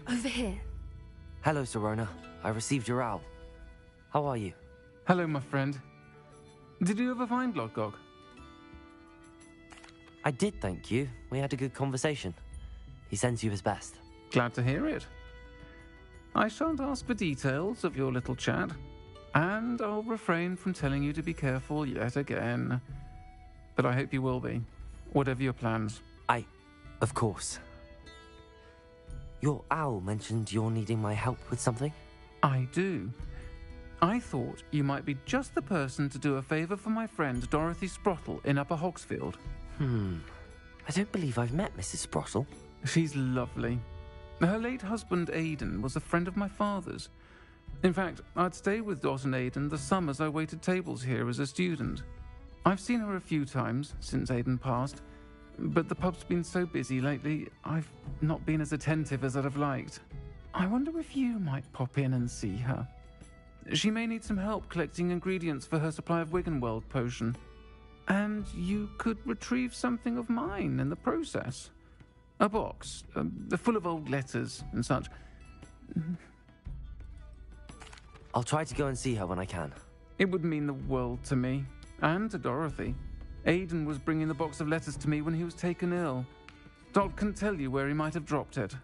Over here. Hello, Serona. I received your owl. How are you? Hello, my friend. Did you ever find Lodgok? I did, thank you. We had a good conversation. He sends you his best. Glad to hear it. I shan't ask for details of your little chat, and I'll refrain from telling you to be careful yet again. But I hope you will be, whatever your plans. Of course. Your owl mentioned you're needing my help with something? I do. I thought you might be just the person to do a favour for my friend Dorothy Sprottle in Upper Hogsfield. I don't believe I've met Mrs. Sprottle. She's lovely. Her late husband Aidan was a friend of my father's. In fact, I'd stay with Dot and Aidan the summers I waited tables here as a student. I've seen her a few times since Aidan passed, but the pub's been so busy lately, I've not been as attentive as I'd have liked. I wonder if you might pop in and see her. She may need some help collecting ingredients for her supply of Wiggenweld potion. And you could retrieve something of mine in the process. A box, full of old letters and such. I'll try to go and see her when I can. It would mean the world to me, and to Dorothy. Aidan was bringing the box of letters to me when he was taken ill. Dot can tell you where he might have dropped it.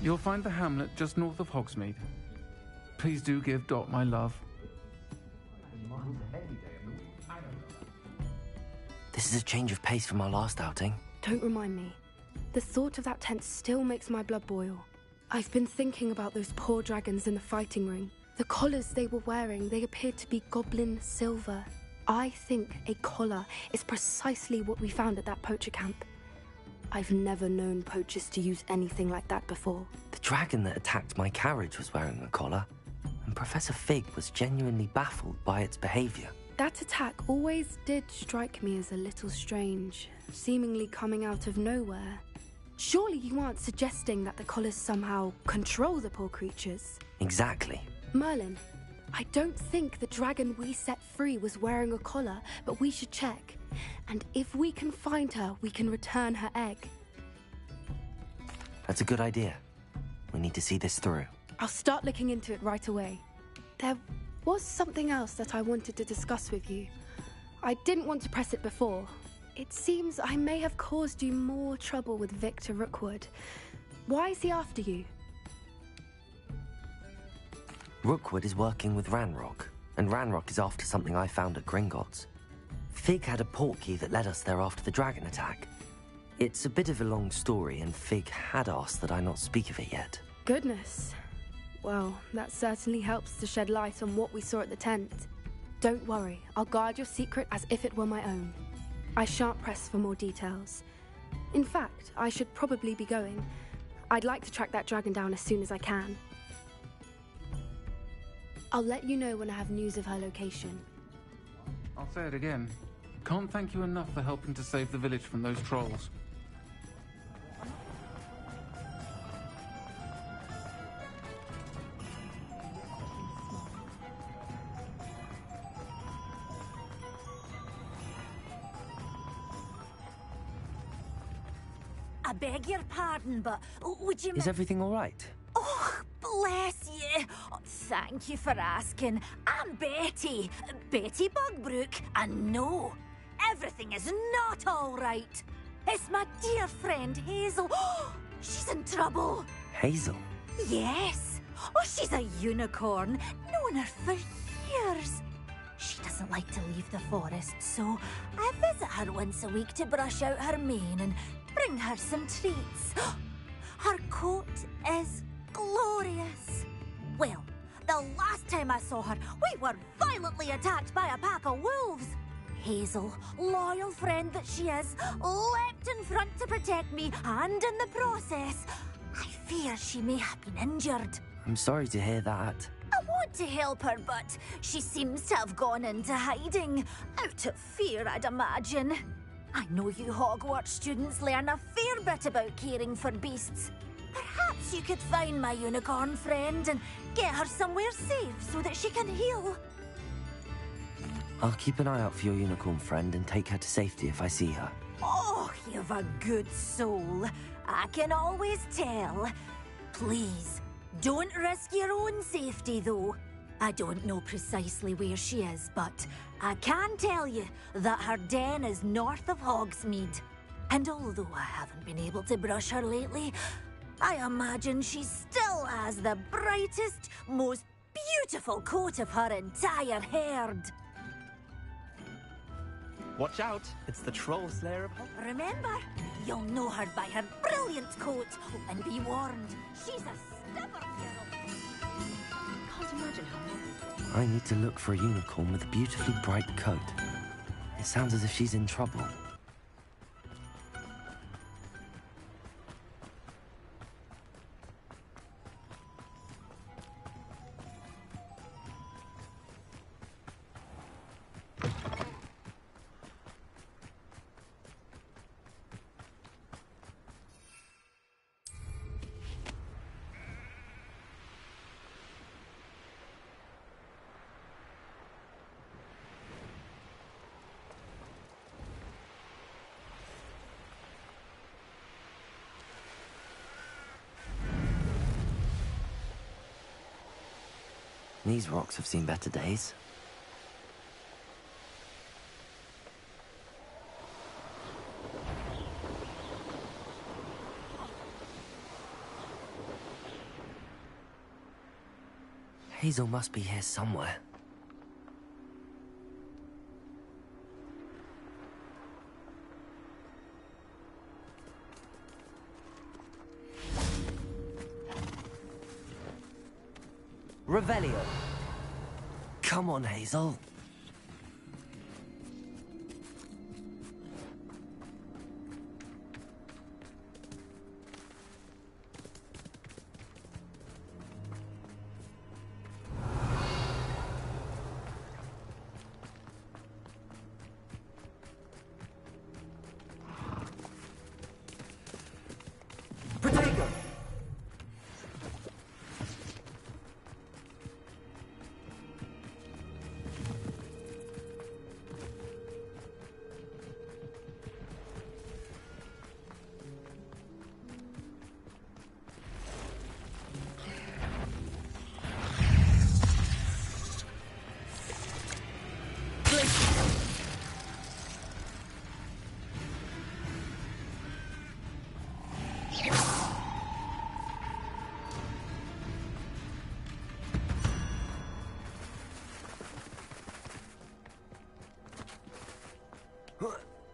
You'll find the hamlet just north of Hogsmeade. Please do give Dot my love. This is a change of pace from our last outing. Don't remind me. The thought of that tent still makes my blood boil. I've been thinking about those poor dragons in the fighting ring. The collars they were wearing, they appeared to be goblin silver. I think a collar is precisely what we found at that poacher camp. I've never known poachers to use anything like that before. The dragon that attacked my carriage was wearing a collar, and Professor Fig was genuinely baffled by its behavior. That attack always did strike me as a little strange, seemingly coming out of nowhere. Surely you aren't suggesting that the collars somehow control the poor creatures? Exactly. Merlin, I don't think the dragon we set free was wearing a collar, but we should check. And if we can find her, we can return her egg. That's a good idea. We need to see this through. I'll start looking into it right away. There was something else that I wanted to discuss with you. I didn't want to press it before. It seems I may have caused you more trouble with Victor Rookwood. Why is he after you? Rookwood is working with Ranrock, and Ranrock is after something I found at Gringotts. Fig had a portkey that led us there after the dragon attack. It's a bit of a long story, and Fig had asked that I not speak of it yet. Goodness. Well, that certainly helps to shed light on what we saw at the tent. Don't worry, I'll guard your secret as if it were my own. I shan't press for more details. In fact, I should probably be going. I'd like to track that dragon down as soon as I can. I'll let you know when I have news of her location. I'll say it again. Can't thank you enough for helping to save the village from those trolls. I beg your pardon, but would you... Is everything all right? Oh, bless you. Oh, thank you for asking. I'm Betty. Betty Bugbrook. And no, everything is not all right. It's my dear friend Hazel. Oh, she's in trouble. Hazel? Yes. Oh, she's a unicorn. Known her for years. She doesn't like to leave the forest, so I visit her once a week to brush out her mane and bring her some treats. Her coat is glorious. Well, the last time I saw her, we were violently attacked by a pack of wolves. Hazel, loyal friend that she is, leapt in front to protect me, and in the process, I fear she may have been injured. I'm sorry to hear that. I want to help her, but she seems to have gone into hiding. Out of fear, I'd imagine. I know you Hogwarts students learn a fair bit about caring for beasts. Perhaps you could find my unicorn friend and get her somewhere safe so that she can heal. I'll keep an eye out for your unicorn friend and take her to safety if I see her. Oh, You've a good soul. I can always tell. Please, don't risk your own safety, though. I don't know precisely where she is, but I can tell you that her den is north of Hogsmeade. And although I haven't been able to brush her lately, I imagine she still has the brightest, most beautiful coat of her entire herd. Watch out, it's the troll slayer of Hogwarts. Remember, you'll know her by her brilliant coat. And be warned, she's a stubborn girl. Can't imagine how. I need to look for a unicorn with a beautifully bright coat. It sounds as if she's in trouble. These rocks have seen better days. Hazel must be here somewhere. Revelio. Come on, Hazel. Protego.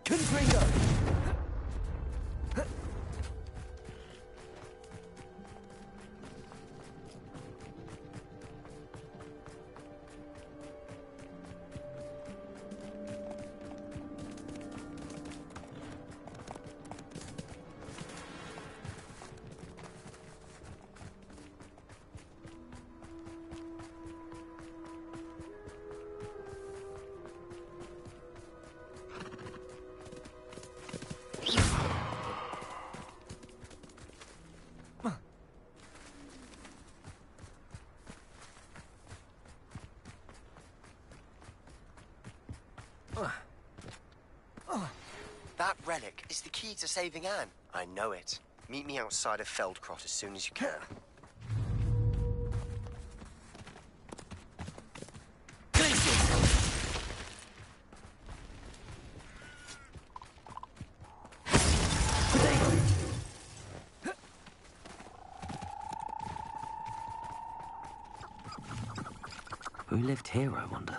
Confringo! That relic is the key to saving Anne. I know it. Meet me outside of Feldcroft as soon as you can. Who lived here, I wonder?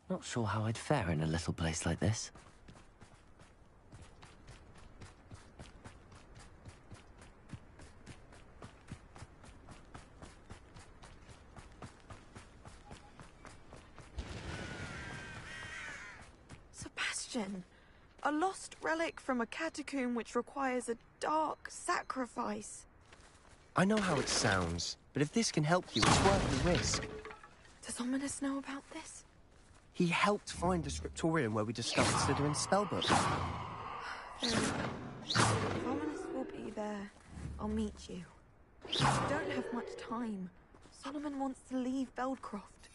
Not sure how I'd fare in a little place like this. Sebastian, a lost relic from a catacomb which requires a dark sacrifice. I know how it sounds, but if this can help you, it's worth the risk. Does Ominous know about this? He helped find the scriptorium where we discovered Slytherin's spellbook. If Ominous will be there, I'll meet you. We don't have much time. Solomon wants to leave Beldcroft.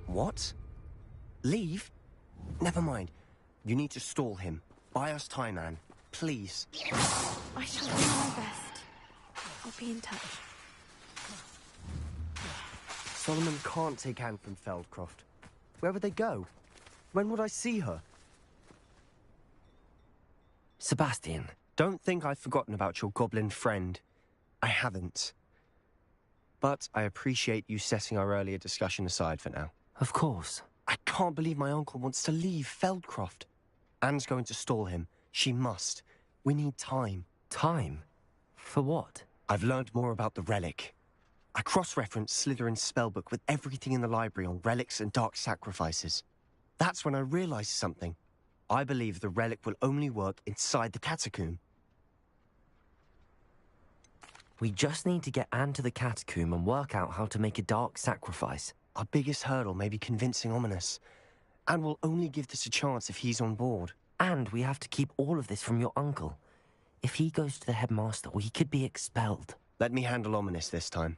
What? Leave? Never mind. You need to stall him. Buy us time, Anne. Please. I shall do my best. I'll be in touch. Solomon can't take Anne from Feldcroft. Where would they go? When would I see her? Sebastian. Don't think I've forgotten about your goblin friend. I haven't. But I appreciate you setting our earlier discussion aside for now. Of course. I can't believe my uncle wants to leave Feldcroft. Anne's going to stall him. She must. We need time. Time? For what? I've learned more about the relic. I cross-referenced Slytherin's spellbook with everything in the library on relics and dark sacrifices. That's when I realized something. I believe the relic will only work inside the catacomb. We just need to get Anne to the catacomb and work out how to make a dark sacrifice. Our biggest hurdle may be convincing Ominous. And we'll only give this a chance if he's on board. And we have to keep all of this from your uncle. If he goes to the headmaster, we could be expelled. Let me handle Ominous this time.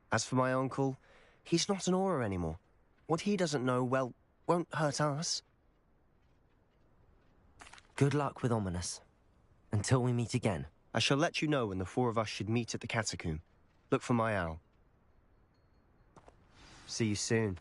As for my uncle, he's not an Auror anymore. What he doesn't know, well, won't hurt us. Good luck with Ominous. Until we meet again. I shall let you know when the four of us should meet at the catacomb. Look for my owl. See you soon.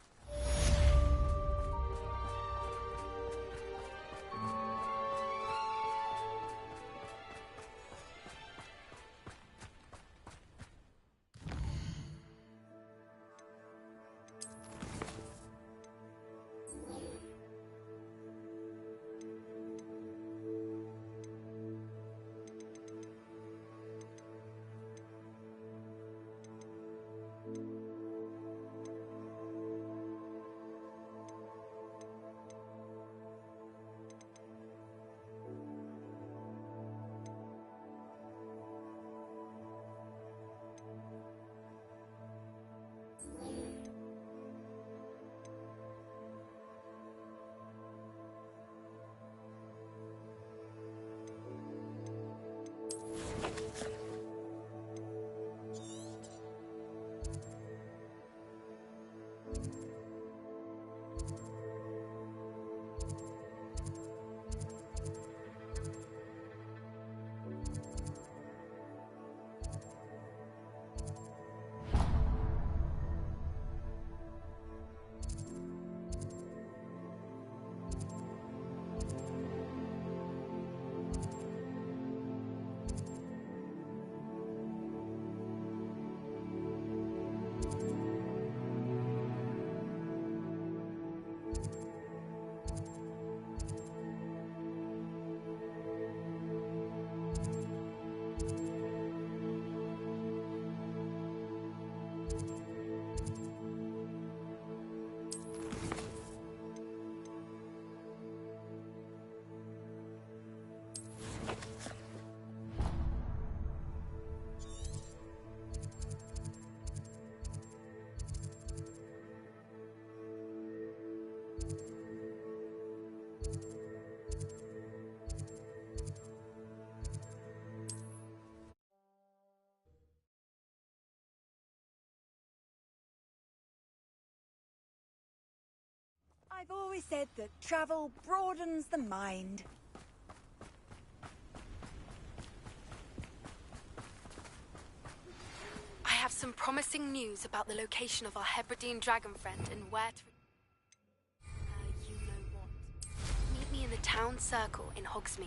I've always said that travel broadens the mind. I have some promising news about the location of our Hebridean dragon friend and where to... you know what. Meet me in the town. town circle in Hogsmeade.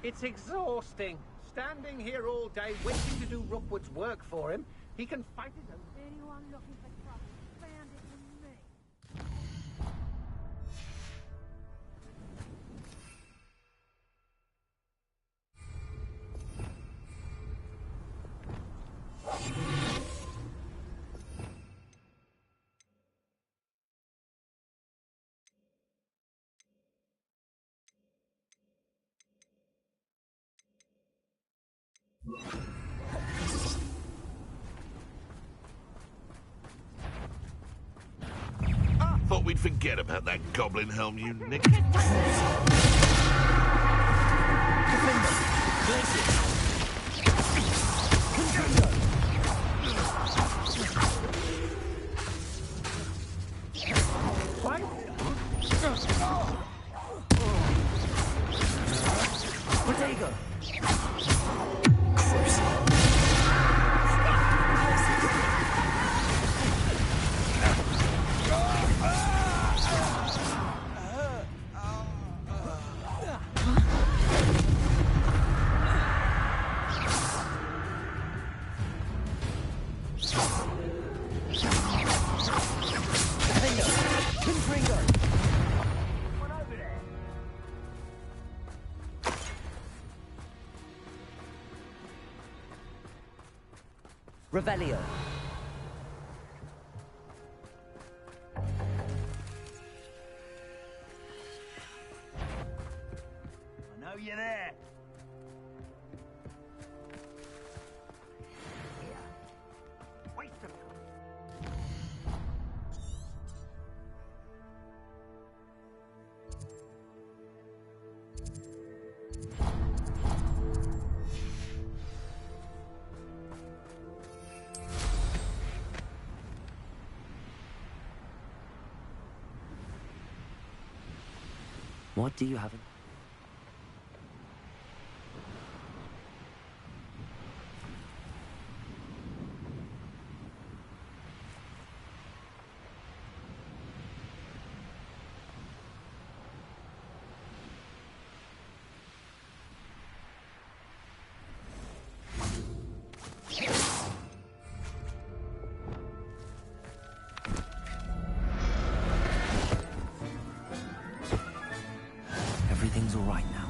It's exhausting. Standing here all day waiting to do Rookwood's work for him. He can fight his own. Anyone looking for trouble, found it in me. Thought we'd forget about that goblin helm you nicked. Revelio. I know you're there. Waste of What do you have in... Everything's all right now.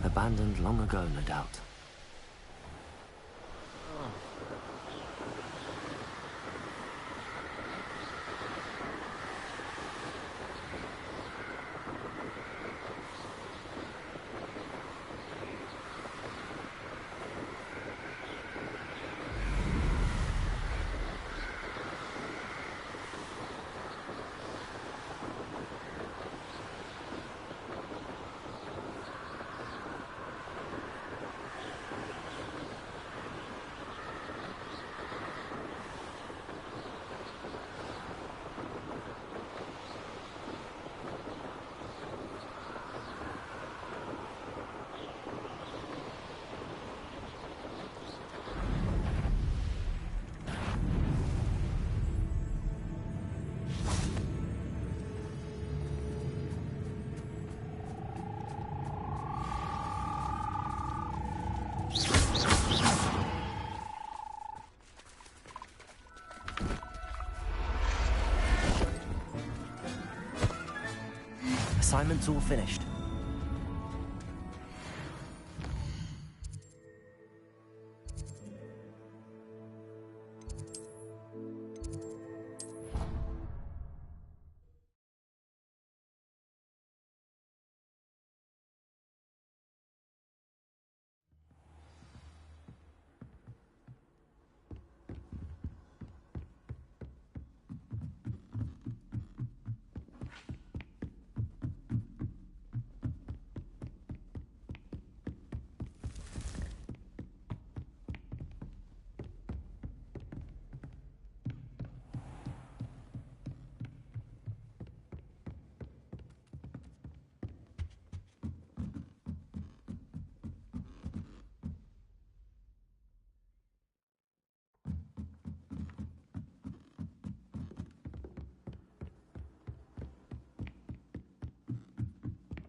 Abandoned long ago, no doubt. Assignment's all finished.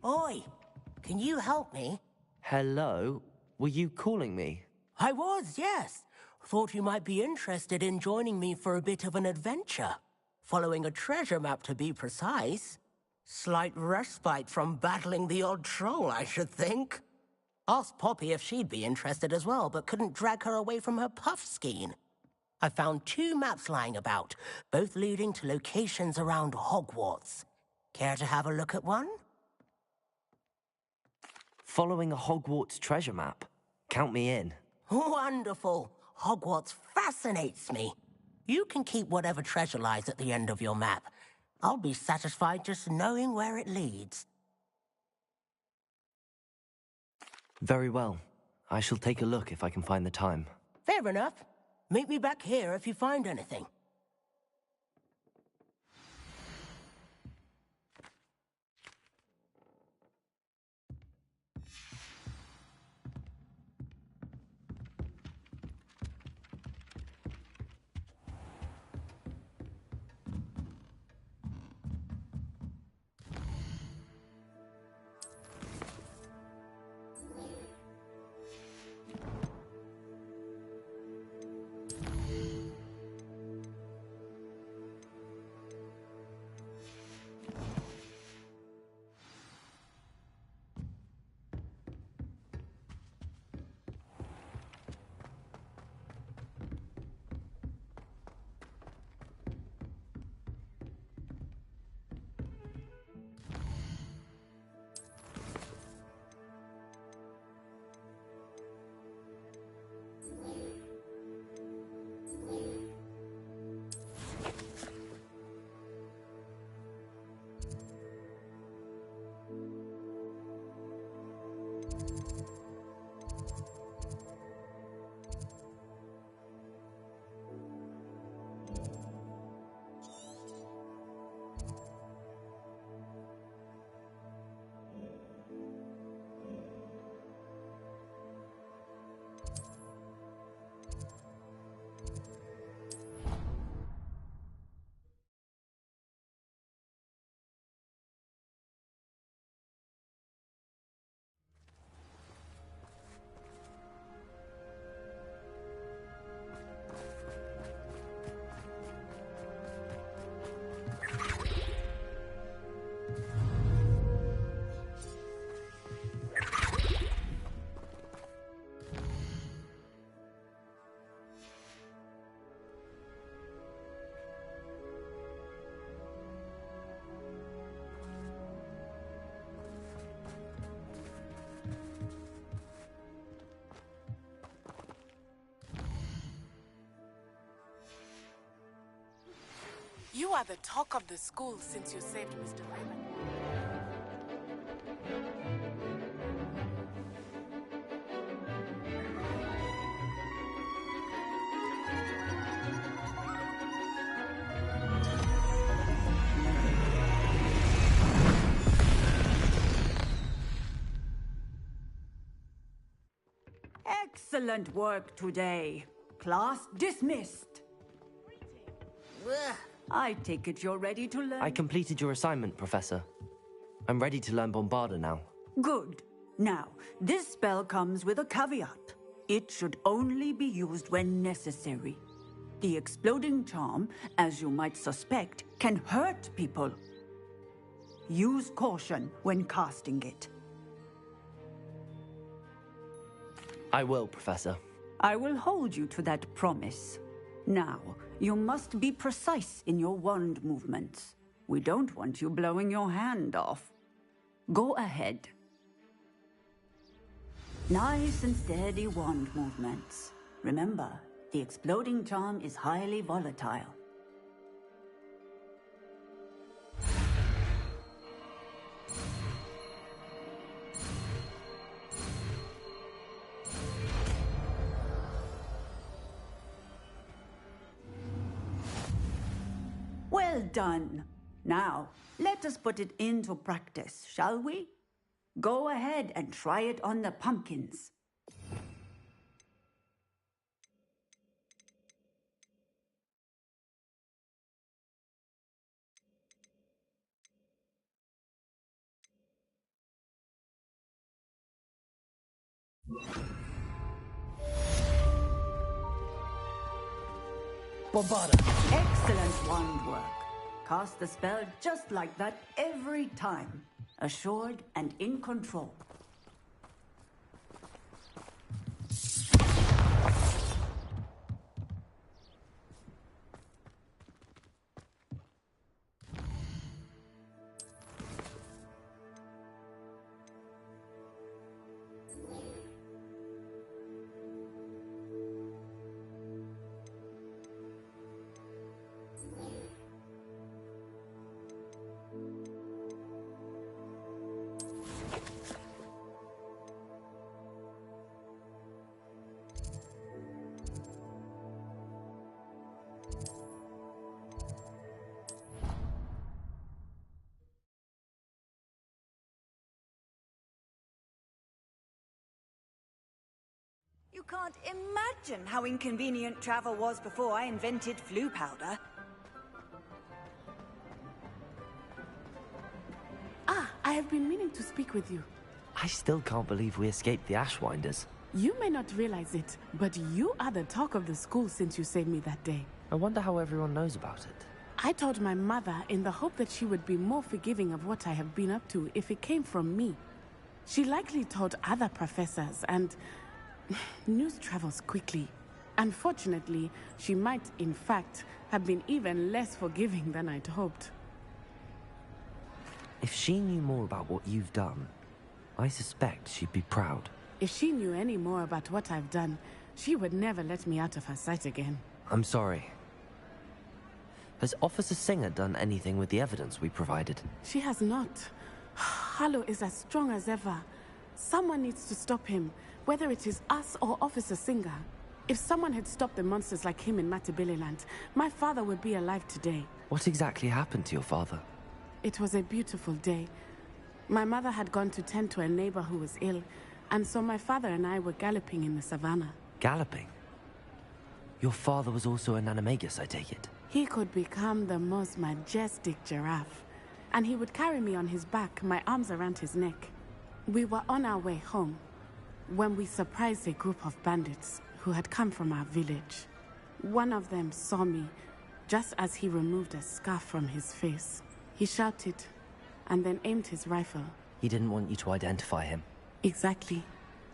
Oi, can you help me? Hello? Were you calling me? I was, yes. Thought you might be interested in joining me for a bit of an adventure. Following a treasure map, to be precise. Slight respite from battling the odd troll, I should think. Asked Poppy if she'd be interested as well, but couldn't drag her away from her puffskein. I found 2 maps lying about, both leading to locations around Hogwarts. Care to have a look at one? Following a Hogwarts treasure map? Count me in. Wonderful. Hogwarts fascinates me. You can keep whatever treasure lies at the end of your map. I'll be satisfied just knowing where it leads. Very well. I shall take a look if I can find the time. Fair enough. Meet me back here if you find anything. You are the talk of the school since you saved Mr. Raymond. Excellent work today. Class dismissed. I take it you're ready to learn. I completed your assignment, Professor. I'm ready to learn Bombarda now. Good. Now, this spell comes with a caveat. It should only be used when necessary. The exploding charm, as you might suspect, can hurt people. Use caution when casting it. I will, Professor. I will hold you to that promise. Now, you must be precise in your wand movements. We don't want you blowing your hand off. Go ahead. Nice and steady wand movements. Remember, the exploding charm is highly volatile. Well done. Now, let us put it into practice, shall we? Go ahead and try it on the pumpkins. Excellent wand work. Cast the spell just like that every time. Assured and in control. You can't imagine how inconvenient travel was before I invented flu powder. Ah, I have been meaning to speak with you. I still can't believe we escaped the Ashwinders. You may not realize it, but you are the talk of the school since you saved me that day. I wonder how everyone knows about it. I told my mother in the hope that she would be more forgiving of what I have been up to if it came from me. She likely told other professors, and news travels quickly. Unfortunately, she might, in fact, have been even less forgiving than I'd hoped. If she knew more about what you've done, I suspect she'd be proud. If she knew any more about what I've done, she would never let me out of her sight again. I'm sorry. Has Officer Singer done anything with the evidence we provided? She has not. Harlow is as strong as ever. Someone needs to stop him, whether it is us or Officer Singer. If someone had stopped the monsters like him in Matabeleland, my father would be alive today. What exactly happened to your father? It was a beautiful day. My mother had gone to tend to a neighbor who was ill, and so my father and I were galloping in the savannah. Galloping? Your father was also an animagus, I take it? He could become the most majestic giraffe, and he would carry me on his back, my arms around his neck. We were on our way home when we surprised a group of bandits who had come from our village. One of them saw me just as he removed a scarf from his face. He shouted and then aimed his rifle. He didn't want you to identify him. Exactly.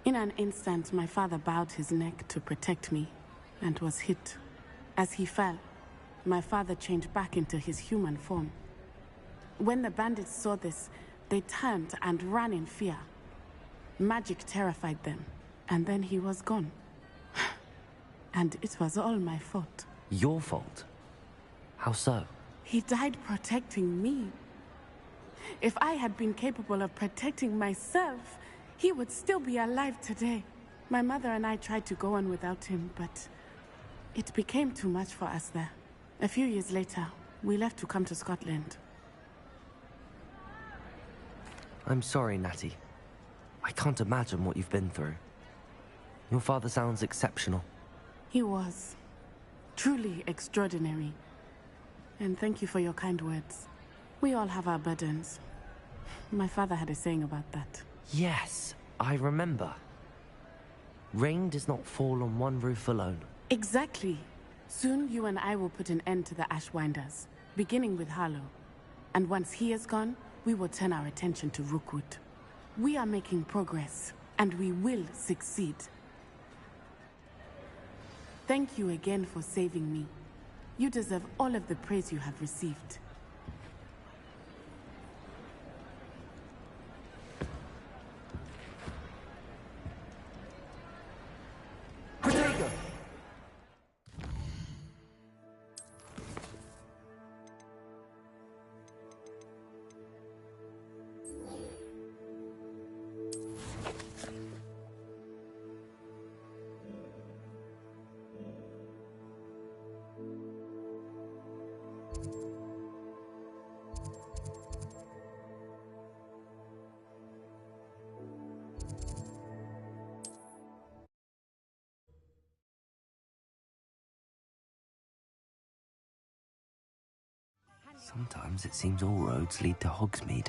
In an instant, my father bowed his neck to protect me and was hit. As he fell, my father changed back into his human form. When the bandits saw this, they turned and ran in fear. Magic terrified them, and then he was gone. And it was all my fault. Your fault? How so? He died protecting me. If I had been capable of protecting myself, he would still be alive today. My mother and I tried to go on without him, but it became too much for us there. A few years later, we left to come to Scotland. I'm sorry, Natty. I can't imagine what you've been through. Your father sounds exceptional. He was. Truly extraordinary. And thank you for your kind words. We all have our burdens. My father had a saying about that. Yes, I remember. Rain does not fall on one roof alone. Exactly. Soon you and I will put an end to the Ashwinders, beginning with Harlow. And once he is gone, we will turn our attention to Rookwood. We are making progress, and we will succeed. Thank you again for saving me. You deserve all of the praise you have received. Sometimes it seems all roads lead to Hogsmeade.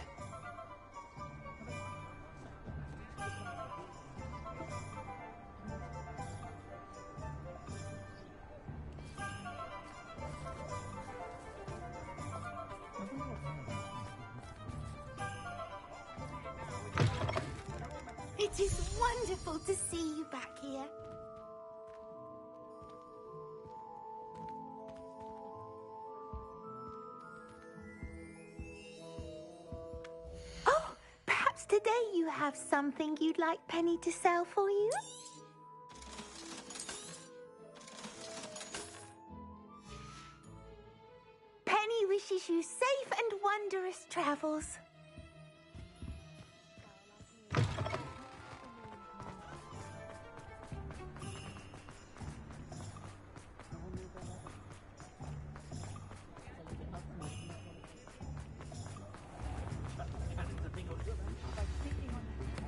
It is wonderful to see you back here. Oh, perhaps today you have something you'd like Penny to sell for you? Penny wishes you safe and wondrous travels.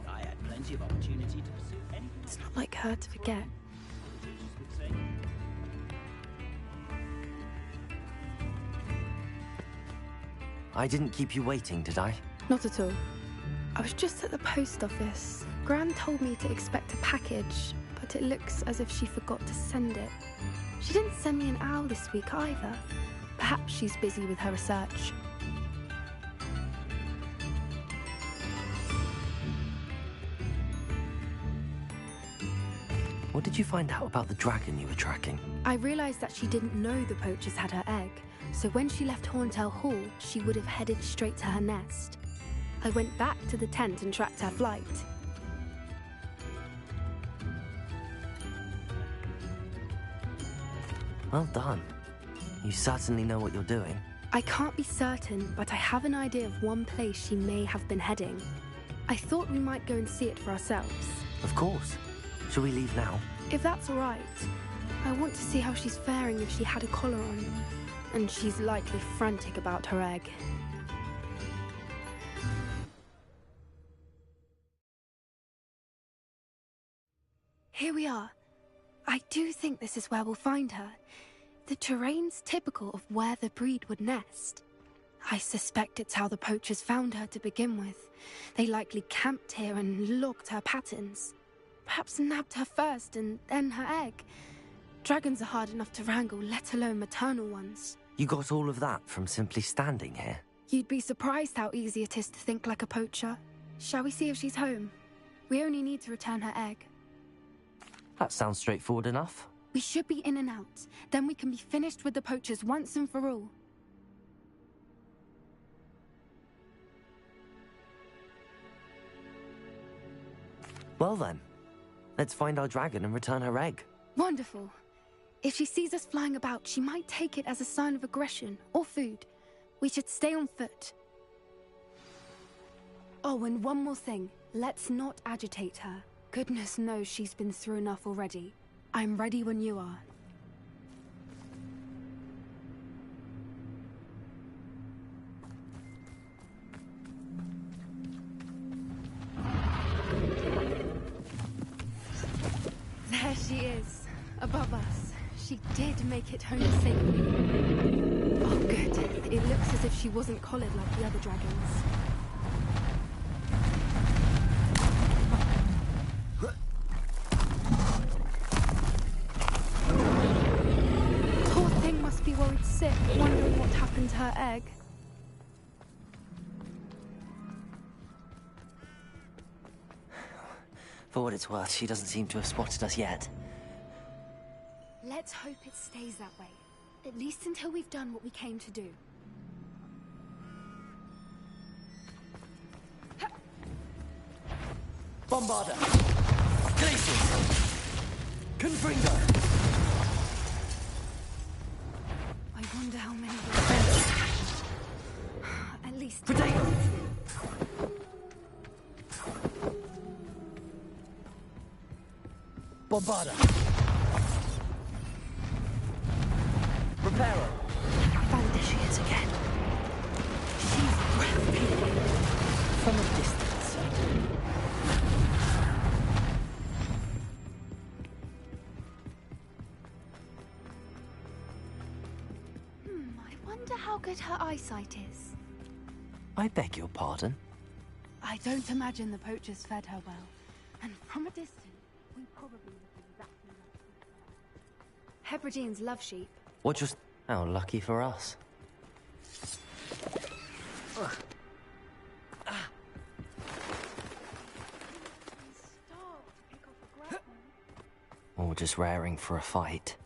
I had plenty of opportunity to pursue anything. It's not like her to forget. I didn't keep you waiting, did I? Not at all. I was just at the post office. Gran told me to expect a package, but it looks as if she forgot to send it. She didn't send me an owl this week either. Perhaps she's busy with her research. What did you find out about the dragon you were tracking? I realized that she didn't know the poachers had her egg, so when she left Horntail Hall, she would have headed straight to her nest. I went back to the tent and tracked her flight. Well done. You certainly know what you're doing. I can't be certain, but I have an idea of one place she may have been heading. I thought we might go and see it for ourselves. Of course. Shall we leave now? If that's all right. I want to see how she's faring if she had a collar on. And she's likely frantic about her egg. Here we are. I do think this is where we'll find her. The terrain's typical of where the breed would nest. I suspect it's how the poachers found her to begin with. They likely camped here and logged her patterns. Perhaps nabbed her first and then her egg. Dragons are hard enough to wrangle, let alone maternal ones. You got all of that from simply standing here? You'd be surprised how easy it is to think like a poacher. Shall we see if she's home? We only need to return her egg. That sounds straightforward enough. We should be in and out. Then we can be finished with the poachers once and for all. Well then, let's find our dragon and return her egg. Wonderful. If she sees us flying about, she might take it as a sign of aggression or food. We should stay on foot. Oh, and one more thing. Let's not agitate her. Goodness knows she's been through enough already. I'm ready when you are. There she is, above us. She did make it home safely. Oh, good. It looks as if she wasn't collared like the other dragons. Poor thing must be worried sick, wondering what happened to her egg. For what it's worth, she doesn't seem to have spotted us yet. Let's hope it stays that way. At least until we've done what we came to do. Bombarder! Glaciers! Confringo! I wonder how many At least... Potato! Bombarder! Reparo! And there she is again. She's breathtaking. From a distance. I wonder how good her eyesight is. I beg your pardon? I don't imagine the poachers fed her well. And from a distance, we probably look exactly like Hebrideans love sheep. What just... How lucky for us. or just raring for a fight.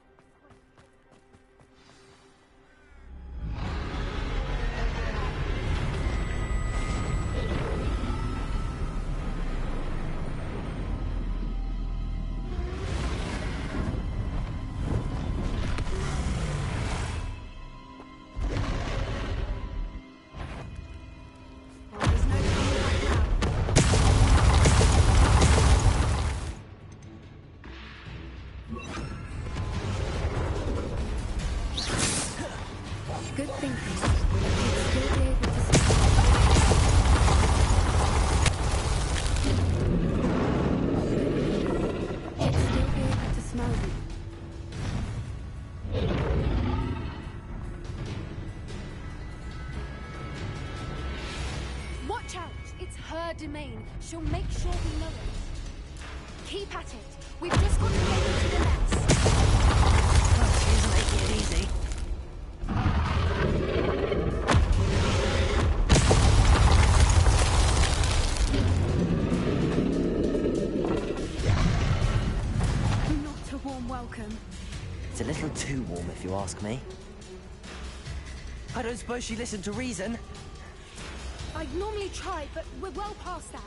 Good thinking. You'd still be able to smell you. Watch out! It's her domain. She'll make sure we know it. Keep at it. We've just got to make it to the nest. Oh, she's making it easy. Not a warm welcome. It's a little too warm, if you ask me. I don't suppose she listened to reason. I'd normally try, but we're well past that.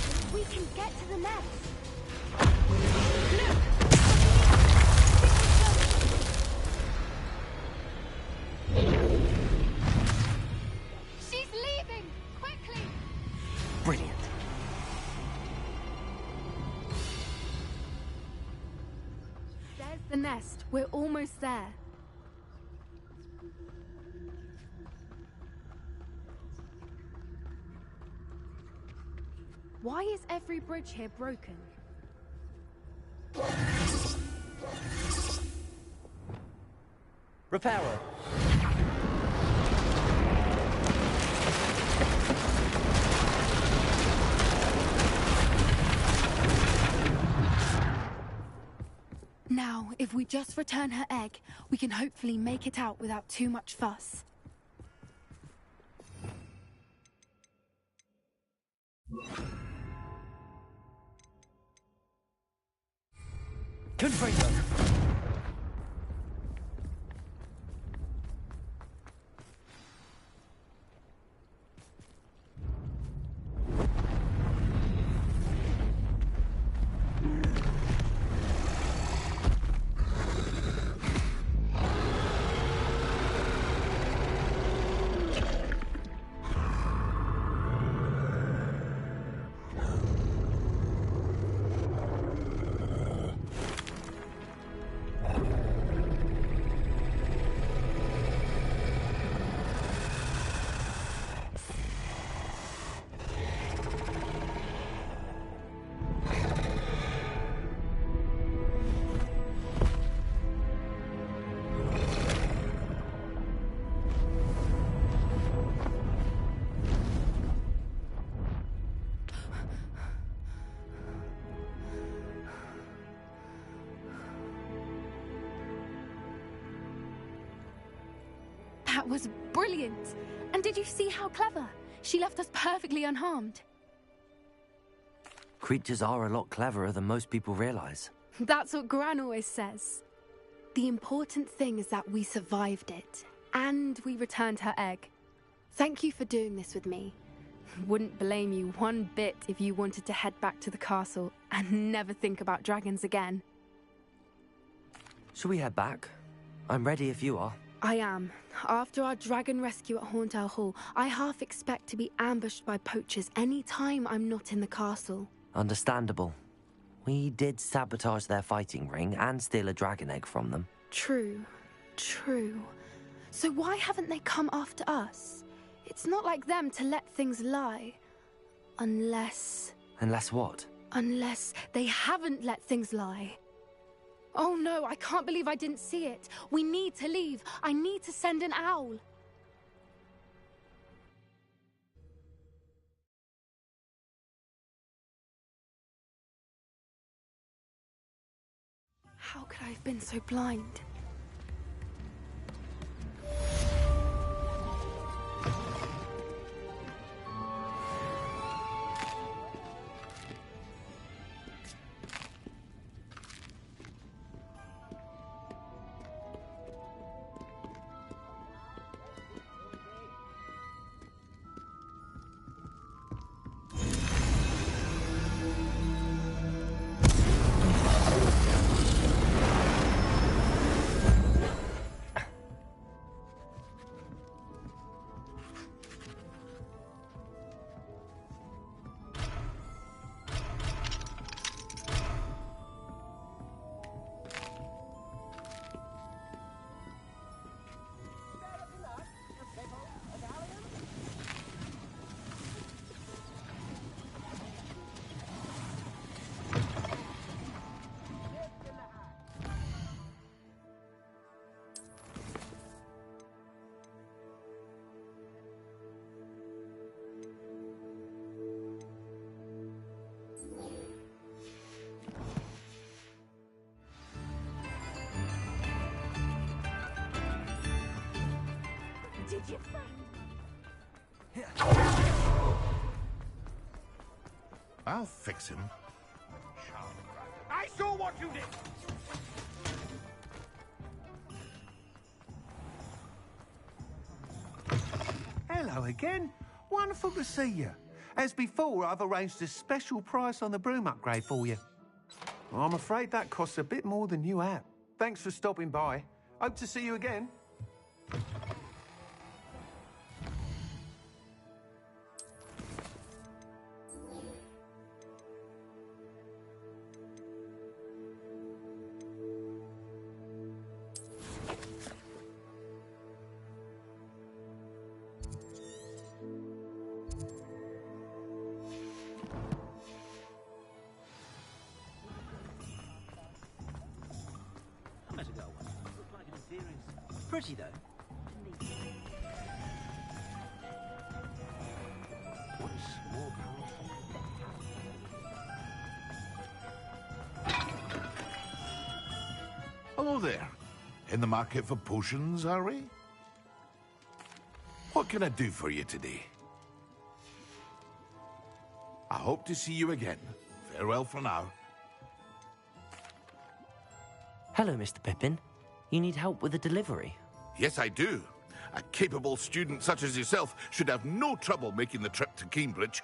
If we can get to the nest. She's leaving! Quickly! Brilliant. There's the nest. We're almost there. Why is every bridge here broken? Repairer. Now, if we just return her egg, we can hopefully make it out without too much fuss. Confringo. That was brilliant! And did you see how clever? She left us perfectly unharmed. Creatures are a lot cleverer than most people realize. That's what Gran always says. The important thing is that we survived it, and we returned her egg. Thank you for doing this with me. Wouldn't blame you one bit if you wanted to head back to the castle and never think about dragons again. Shall we head back? I'm ready if you are. I am. After our dragon rescue at Hauntel Hall, I half expect to be ambushed by poachers any time I'm not in the castle. Understandable. We did sabotage their fighting ring and steal a dragon egg from them. True. So why haven't they come after us? It's not like them to let things lie. Unless... Unless what? Unless they haven't let things lie. Oh no, I can't believe I didn't see it. We need to leave. I need to send an owl. How could I have been so blind? your friend. I'll fix him. I saw what you did! Hello again. Wonderful to see you. As before, I've arranged a special price on the broom upgrade for you. I'm afraid that costs a bit more than you have. Thanks for stopping by. Hope to see you again. I met a girl once. Looked like an imperious. Pretty though. What a small Hello there. In the market for potions, are we? What can I do for you today? I hope to see you again. Farewell for now. Hello, Mr. Pippin. You need help with a delivery? Yes, I do. A capable student such as yourself should have no trouble making the trip to Cambridge.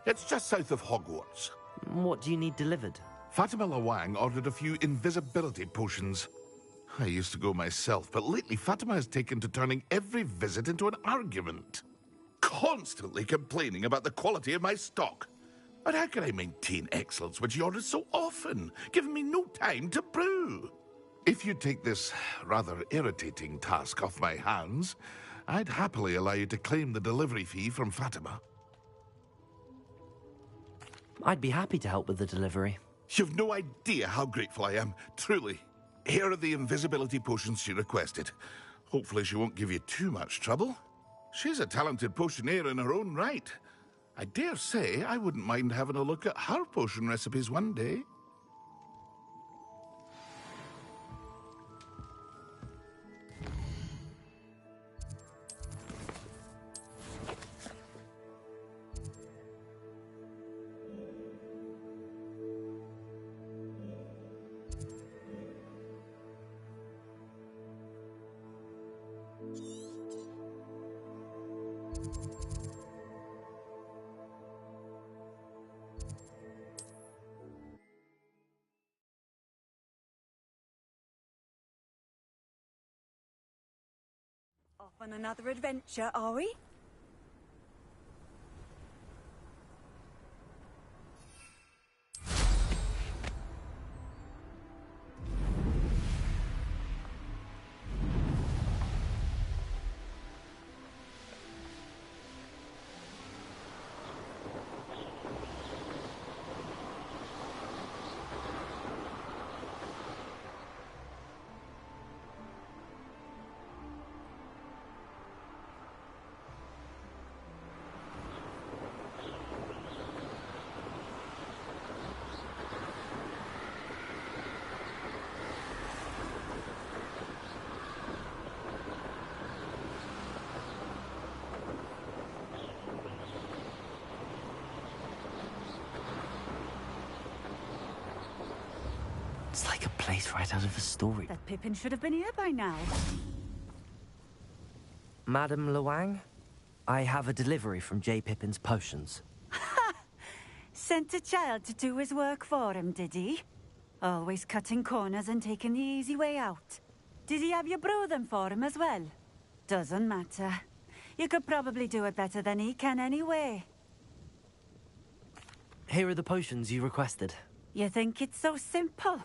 It's just south of Hogwarts. What do you need delivered? Fatima Lawang ordered a few invisibility potions. I used to go myself, but lately Fatima has taken to turning every visit into an argument. Constantly complaining about the quality of my stock. But how can I maintain excellence when she orders so often, giving me no time to brew? If you take this rather irritating task off my hands, I'd happily allow you to claim the delivery fee from Fatima. I'd be happy to help with the delivery. You've no idea how grateful I am, truly. Here are the invisibility potions she requested. Hopefully she won't give you too much trouble. She's a talented potioneer in her own right. I dare say I wouldn't mind having a look at her potion recipes one day. Off on another adventure, are we? It's like a place right out of a story. That Pippin should have been here by now. Madam Lawang, I have a delivery from J. Pippin's Potions. Sent a child to do his work for him, did he? Always cutting corners and taking the easy way out. Did he have you brew them for him as well? Doesn't matter. You could probably do it better than he can anyway. Here are the potions you requested. You think it's so simple?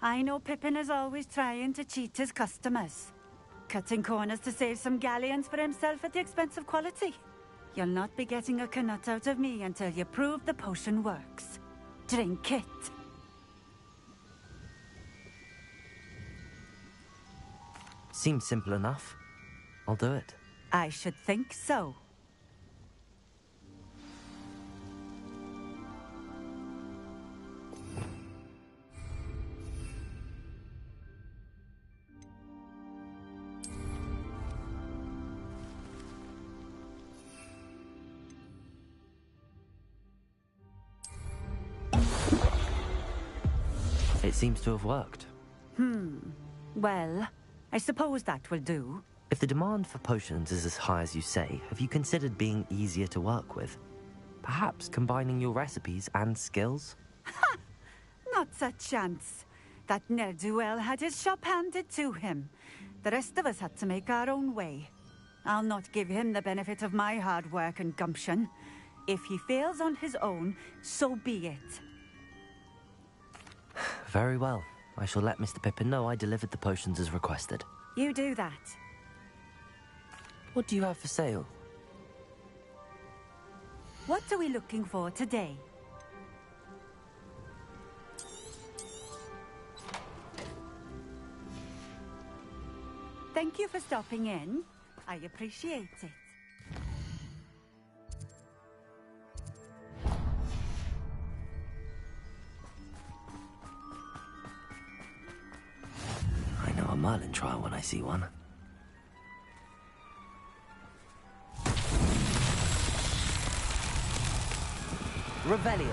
I know Pippin is always trying to cheat his customers. Cutting corners to save some galleons for himself at the expense of quality. You'll not be getting a canut out of me until you prove the potion works. Drink it. Seems simple enough. I'll do it. I should think so. It seems to have worked. Well, I suppose that will do. If the demand for potions is as high as you say, have you considered being easier to work with? Perhaps combining your recipes and skills? Not a chance. That ne'er-do-well had his shop handed to him. The rest of us had to make our own way. I'll not give him the benefit of my hard work and gumption. If he fails on his own, so be it. Very well. I shall let Mr. Pippin know I delivered the potions as requested. You do that. What do you have for sale? What are we looking for today? Thank you for stopping in. I appreciate it. I know a Merlin trial when I see one. Revelio.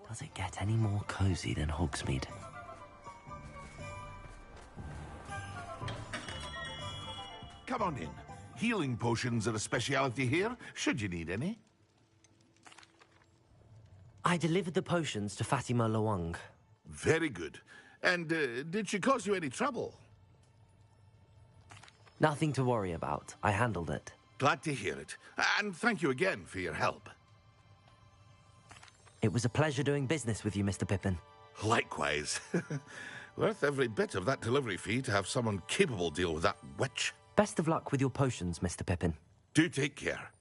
Does it get any more cozy than Hogsmeade? Come on in. Healing potions are a speciality here, should you need any. I delivered the potions to Fatima Lawang. Very good. And did she cause you any trouble? Nothing to worry about. I handled it. Glad to hear it. And thank you again for your help. It was a pleasure doing business with you, Mr. Pippin. Likewise. Worth every bit of that delivery fee to have someone capable deal with that witch. Best of luck with your potions, Mr. Pippin. Do take care.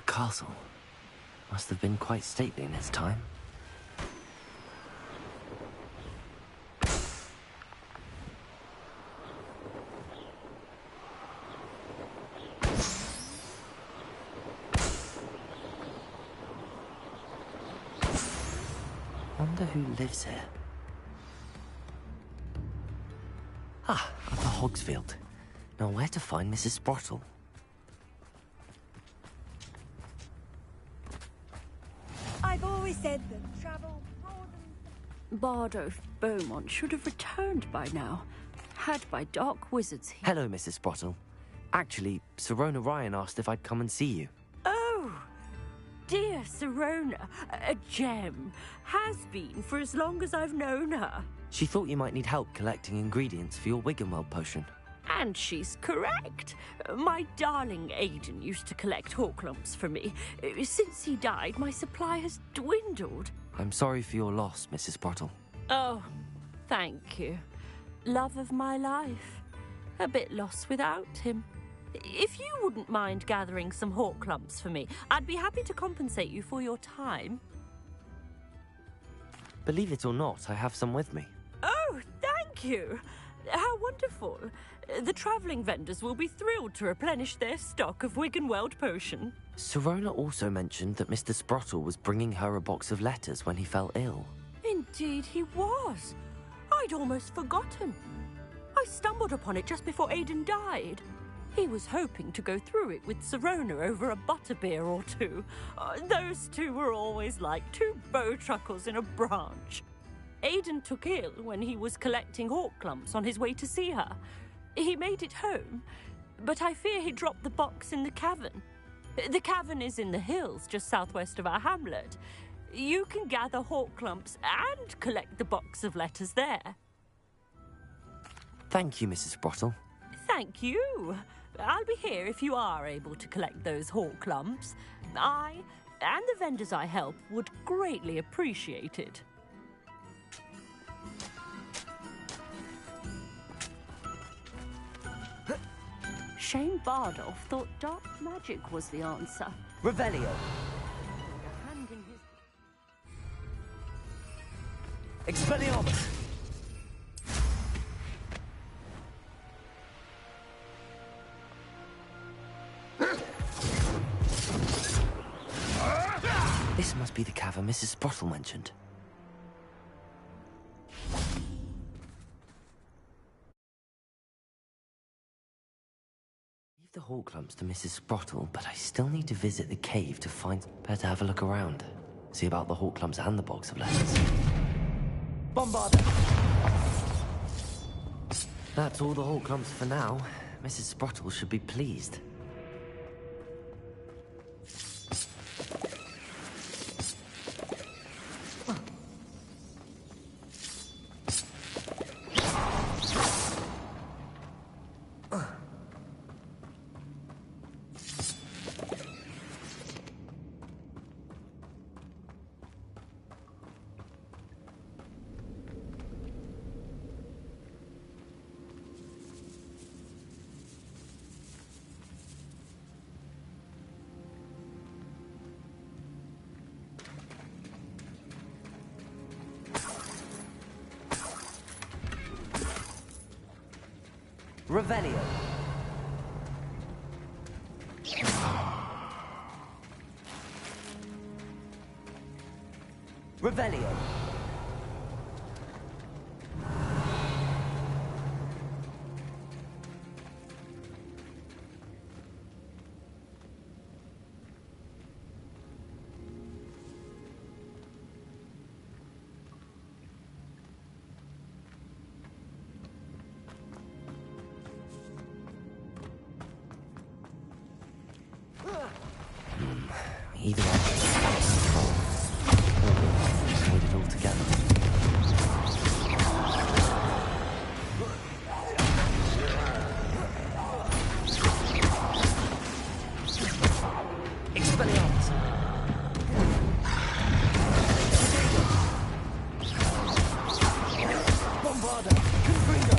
Castle. Must have been quite stately in its time. Wonder who lives here. Ah, Upper Hogsfield. Now where to find Mrs. Sprottle? I've always said that travel broadens... Bardolph Beaumont should have returned by now, had by dark wizards here. Hello, Mrs. Sprottle. Actually, Sirona Ryan asked if I'd come and see you. Oh, dear Sirona, a gem. Has been for as long as I've known her. She thought you might need help collecting ingredients for your Wiggenweld potion. And she's correct. My darling Aidan used to collect Horklumps for me. Since he died, my supply has dwindled. I'm sorry for your loss, Mrs. Sprottle. Oh, thank you. Love of my life. A bit lost without him. If you wouldn't mind gathering some Horklumps for me, I'd be happy to compensate you for your time. Believe it or not, I have some with me. Oh, thank you. How wonderful. The travelling vendors will be thrilled to replenish their stock of Wiggenweld potion. Sirona also mentioned that Mr. Sprottle was bringing her a box of letters when he fell ill. Indeed he was. I'd almost forgotten. I stumbled upon it just before Aidan died. He was hoping to go through it with Sirona over a butterbeer or two. Those two were always like two bowtruckles in a branch. Aidan took ill when he was collecting Horklumps on his way to see her. He made it home, but I fear he dropped the box in the cavern. The cavern is in the hills just southwest of our hamlet. You can gather Horklumps and collect the box of letters there. Thank you, Mrs. Sprottle. Thank you. I'll be here if you are able to collect those Horklumps. I and the vendors I help would greatly appreciate it. Shane Bardolph thought dark magic was the answer. Revelio. A hand in his... Expelliarmus! This must be the cavern Mrs. Sprottle mentioned. Leave the Horklumps to Mrs. Sprottle, but I still need to visit the cave to find... Better have a look around. See about the Horklumps and the box of letters. Bombarder! That's all the Horklumps for now. Mrs. Sprottle should be pleased. Revelio. Revelio. Either I avoid it altogether. Expelliarmus! Bombarder! Confringo!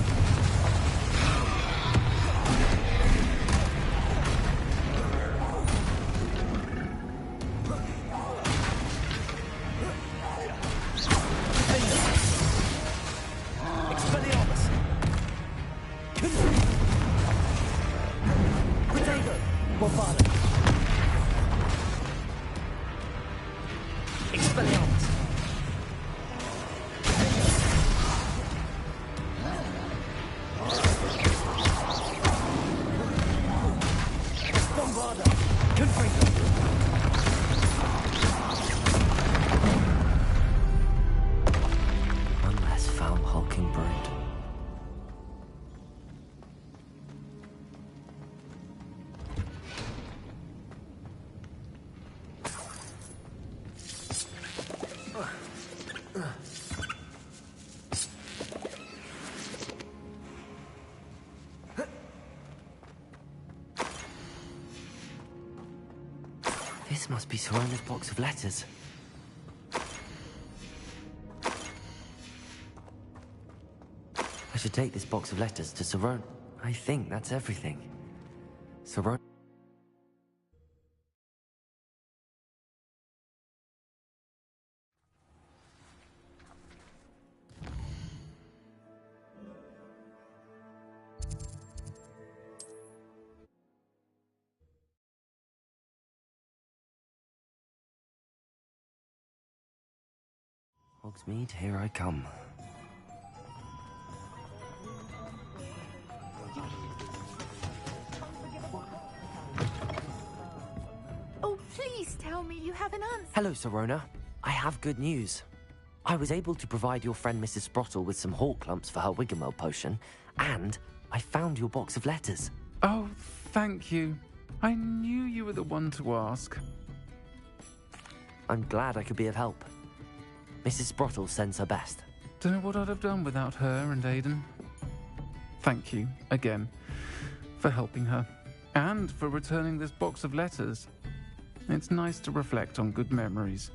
This must be Sorona's box of letters. I should take this box of letters to Sorona. I think that's everything. Sorona... Hogsmeade, here I come. Oh, please tell me you have an answer. Hello, Sorona. I have good news. I was able to provide your friend Mrs. Sprottle with some hawk lumps for her Wiggenweld potion, and I found your box of letters. Oh, thank you. I knew you were the one to ask. I'm glad I could be of help. Mrs. Sprottle sends her best. Don't know what I'd have done without her and Aiden. Thank you, again, for helping her, and for returning this box of letters. It's nice to reflect on good memories.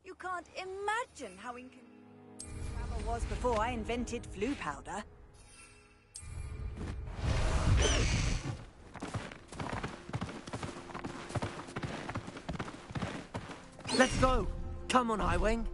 You can't imagine how inconvenient travel was before I invented flu powder. Let's go! Come on, Highwing.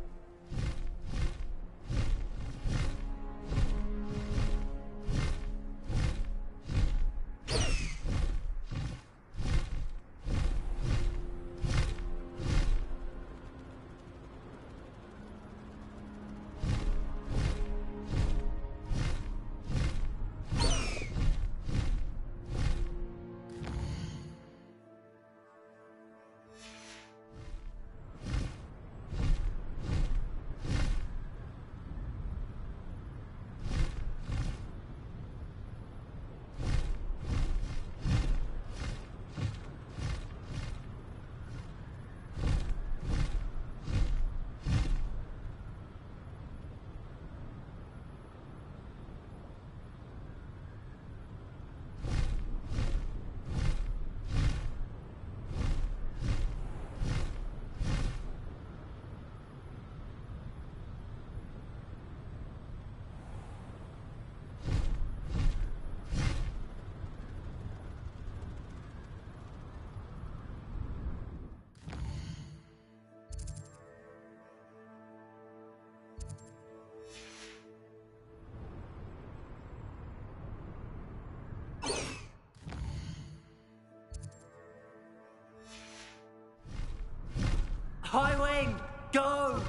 Highwing, go!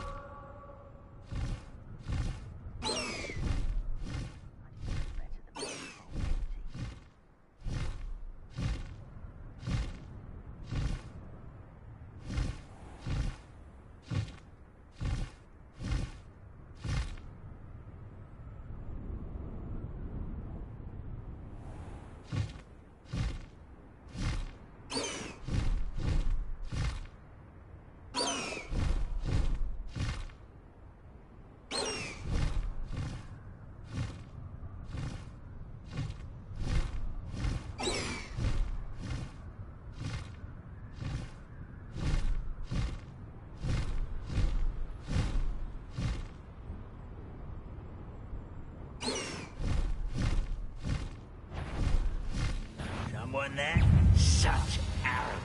Someone there? Such arrogance.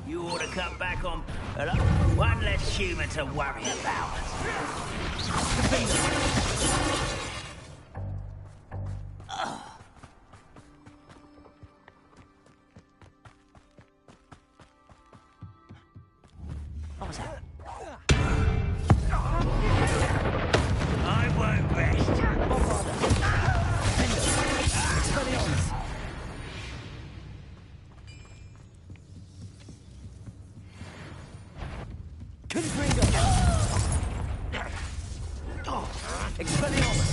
You ought to cut back on... One less human to worry about. Expelliarmus!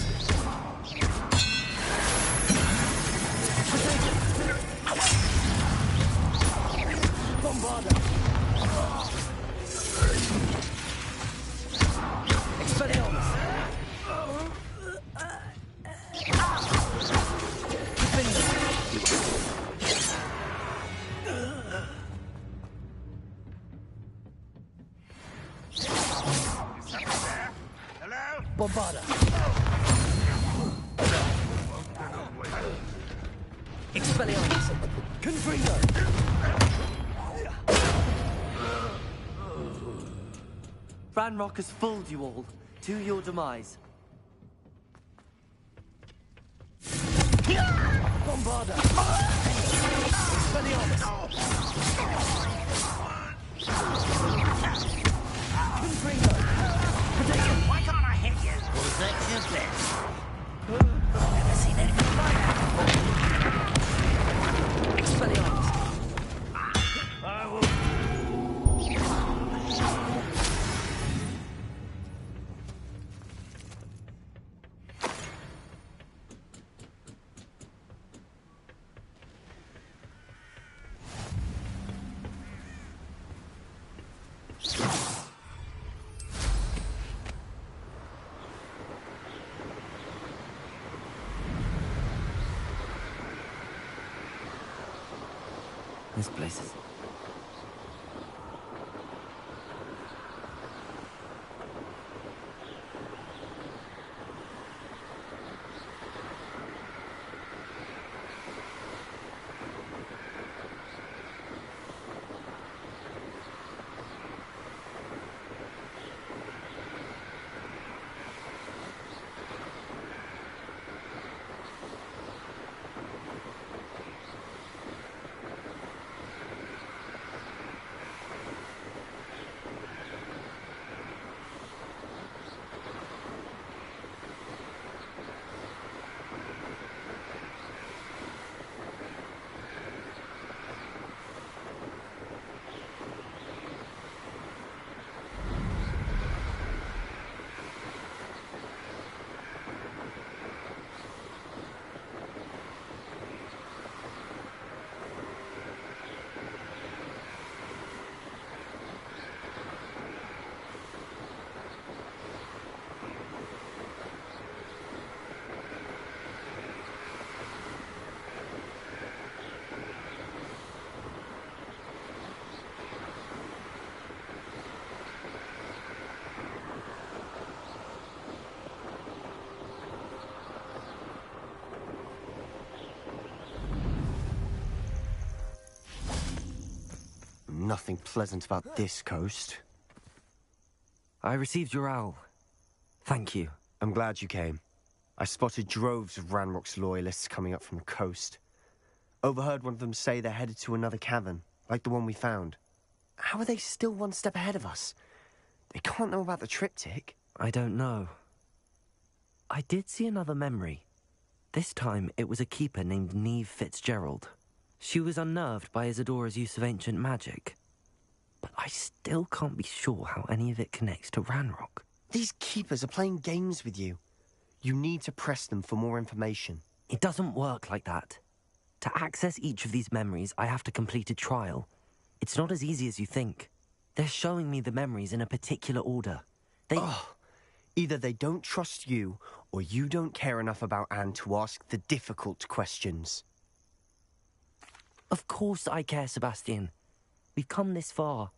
Bombarda! Expelliarmus! Hello? Bombarda! Expelliarmus! Confringo! Ranrock has fooled you all, to your demise. Bombarda! Expelliarmus! Confringo! Why can't I hit you? Was that your best? Never seen anything like that before. Expelliarmus! I will. This place is... Nothing pleasant about this coast. I received your owl. Thank you. I'm glad you came. I spotted droves of Ranrock's loyalists coming up from the coast. Overheard one of them say they're headed to another cavern, like the one we found. How are they still one step ahead of us? They can't know about the triptych. I don't know. I did see another memory. This time, it was a keeper named Neve Fitzgerald. She was unnerved by Isadora's use of ancient magic. But I still can't be sure how any of it connects to Ranrock. These keepers are playing games with you. You need to press them for more information. It doesn't work like that. To access each of these memories, I have to complete a trial. It's not as easy as you think. They're showing me the memories in a particular order. Either they don't trust you, or you don't care enough about Anne to ask the difficult questions. Of course I care, Sebastian. We've come this far.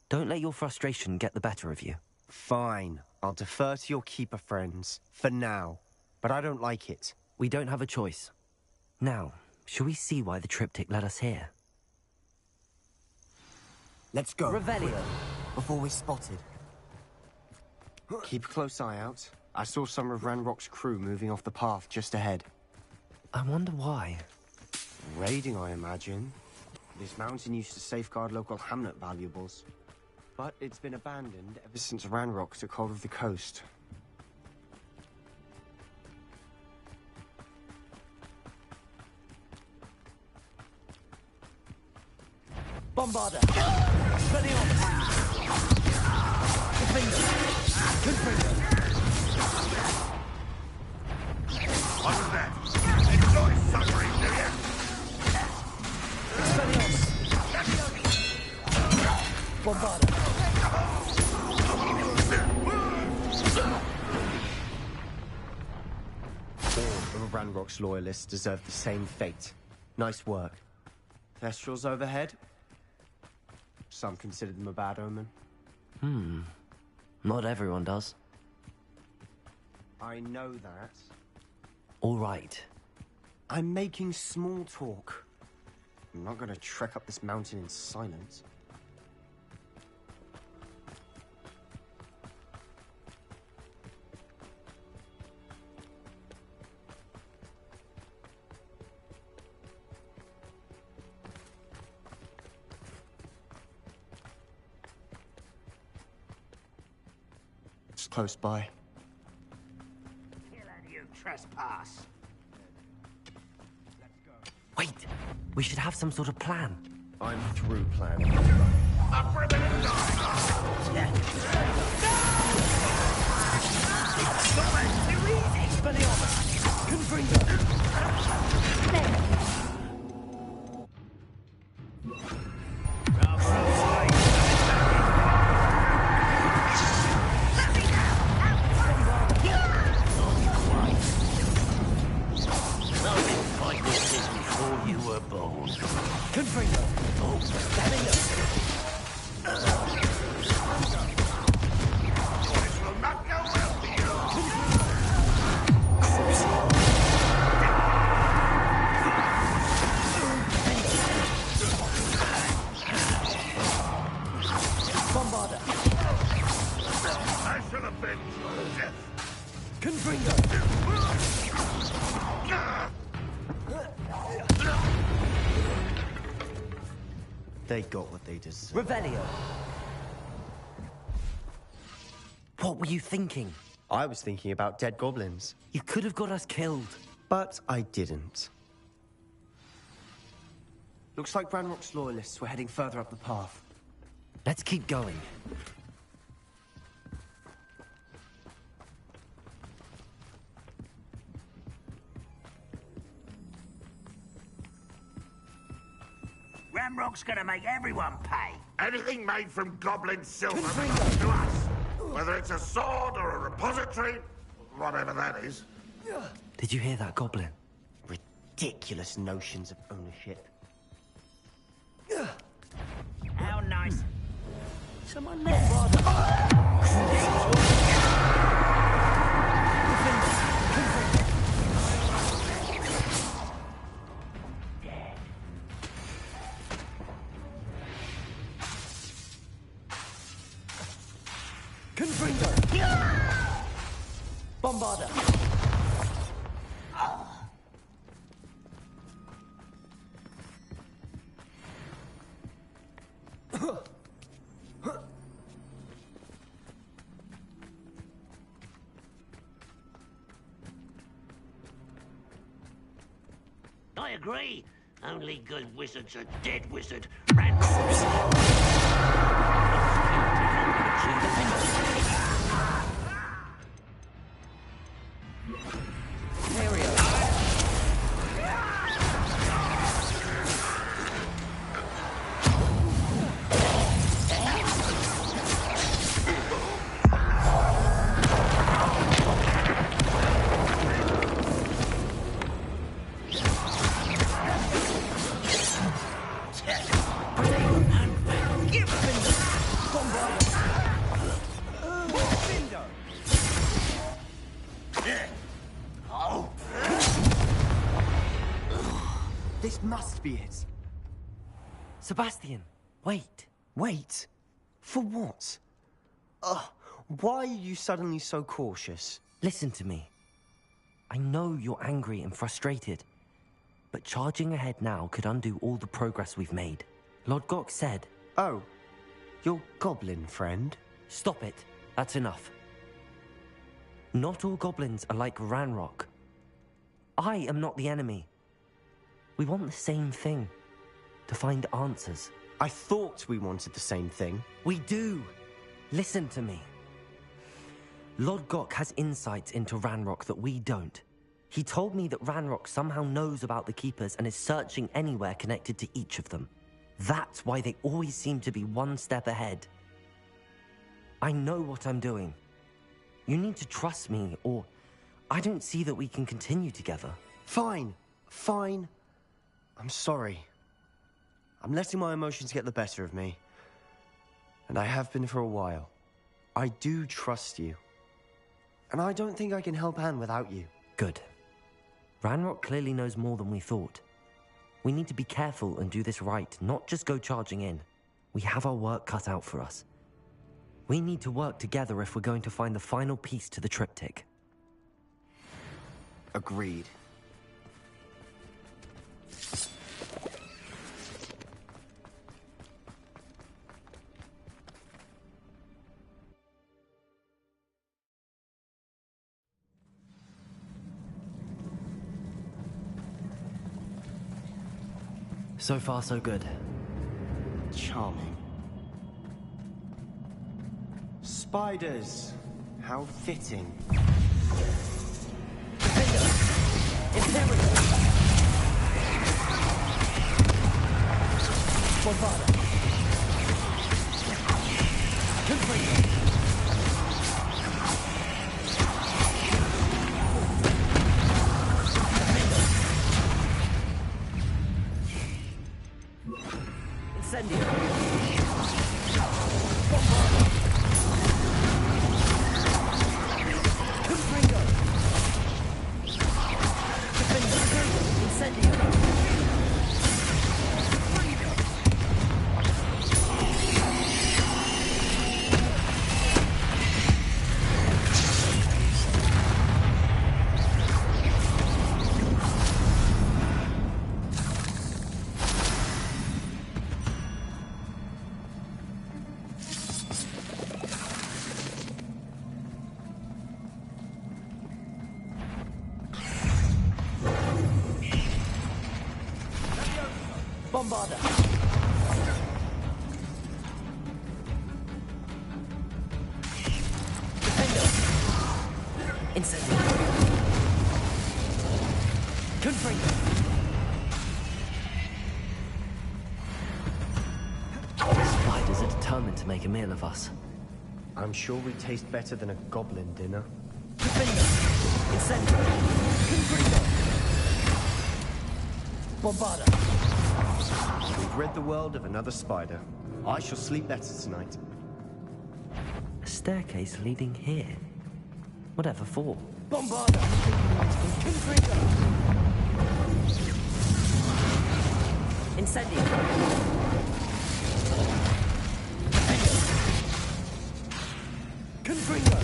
Don't let your frustration get the better of you. Fine. I'll defer to your keeper friends, for now. But I don't like it. We don't have a choice. Now, shall we see why the triptych led us here? Let's go. Revelio. Before we're spotted. Keep a close eye out. I saw some of Ranrock's crew moving off the path just ahead. I wonder why. Raiding, I imagine. This mountain used to safeguard local hamlet valuables. But it's been abandoned ever since Ranrock took hold of the coast. Bombarda! Expelliarmus! Confringo! Confringo! What was that? Enjoy suffering, do you? Bombarda. All of Ranrock's loyalists deserve the same fate. Nice work. Thestrals overhead? Some consider them a bad omen. Not everyone does. I know that. All right. I'm making small talk. I'm not gonna trek up this mountain in silence. It's close by. Kill any who trespass. Wait, we should have some sort of plan. I'm through planning. Up for a minute, They got what they deserve. Revelio. What were you thinking? I was thinking about dead goblins. You could have got us killed. But I didn't. Looks like Ranrock's loyalists were heading further up the path. Let's keep going. Ramrock's gonna make everyone pay. Anything made from goblin silver belongs to us. Whether it's a sword or a repository, whatever that is. Did you hear that, Goblin? Ridiculous notions of ownership. How nice. Someone there. Bombarda. I agree. Only good wizards are dead wizard. This must be it. Sebastian, wait. Wait? For what? Why are you suddenly so cautious? Listen to me. I know you're angry and frustrated, but charging ahead now could undo all the progress we've made. Lord Gok said... Oh, your goblin friend? Stop it. That's enough. Not all goblins are like Ranrock. I am not the enemy. We want the same thing. To find answers. I thought we wanted the same thing. We do. Listen to me. Lodgok has insights into Ranrock that we don't. He told me that Ranrock somehow knows about the Keepers and is searching anywhere connected to each of them. That's why they always seem to be one step ahead. I know what I'm doing. You need to trust me, or I don't see that we can continue together. Fine. Fine. I'm sorry. I'm letting my emotions get the better of me. And I have been for a while. I do trust you. And I don't think I can help Anne without you. Good. Ranrock clearly knows more than we thought. We need to be careful and do this right, not just go charging in. We have our work cut out for us. We need to work together if we're going to find the final piece to the triptych. Agreed. So far, so good. Charming. Spiders. How fitting. Bombarder. Defender. Incendio. Confringo. Spiders are determined to make a meal of us. I'm sure we taste better than a goblin dinner. Defender. Incendio. Confringo. Bombarder. We've rid the world of another spider. I shall sleep better tonight. A staircase leading here? Whatever for? Bombarder. Confringo. Incendio. Confringo.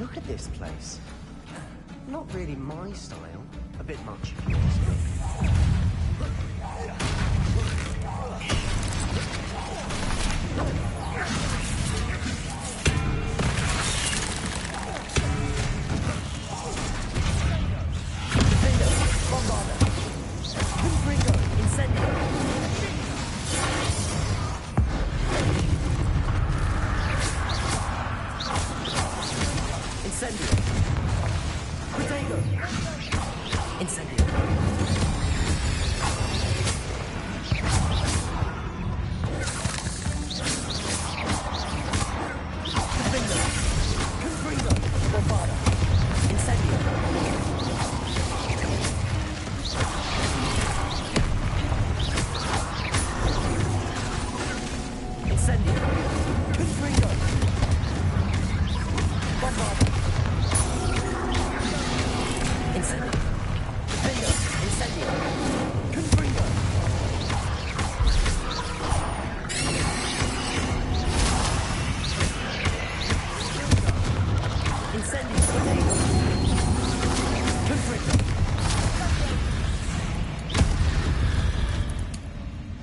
Look at this place. Not really my style. A bit much, if you ask me.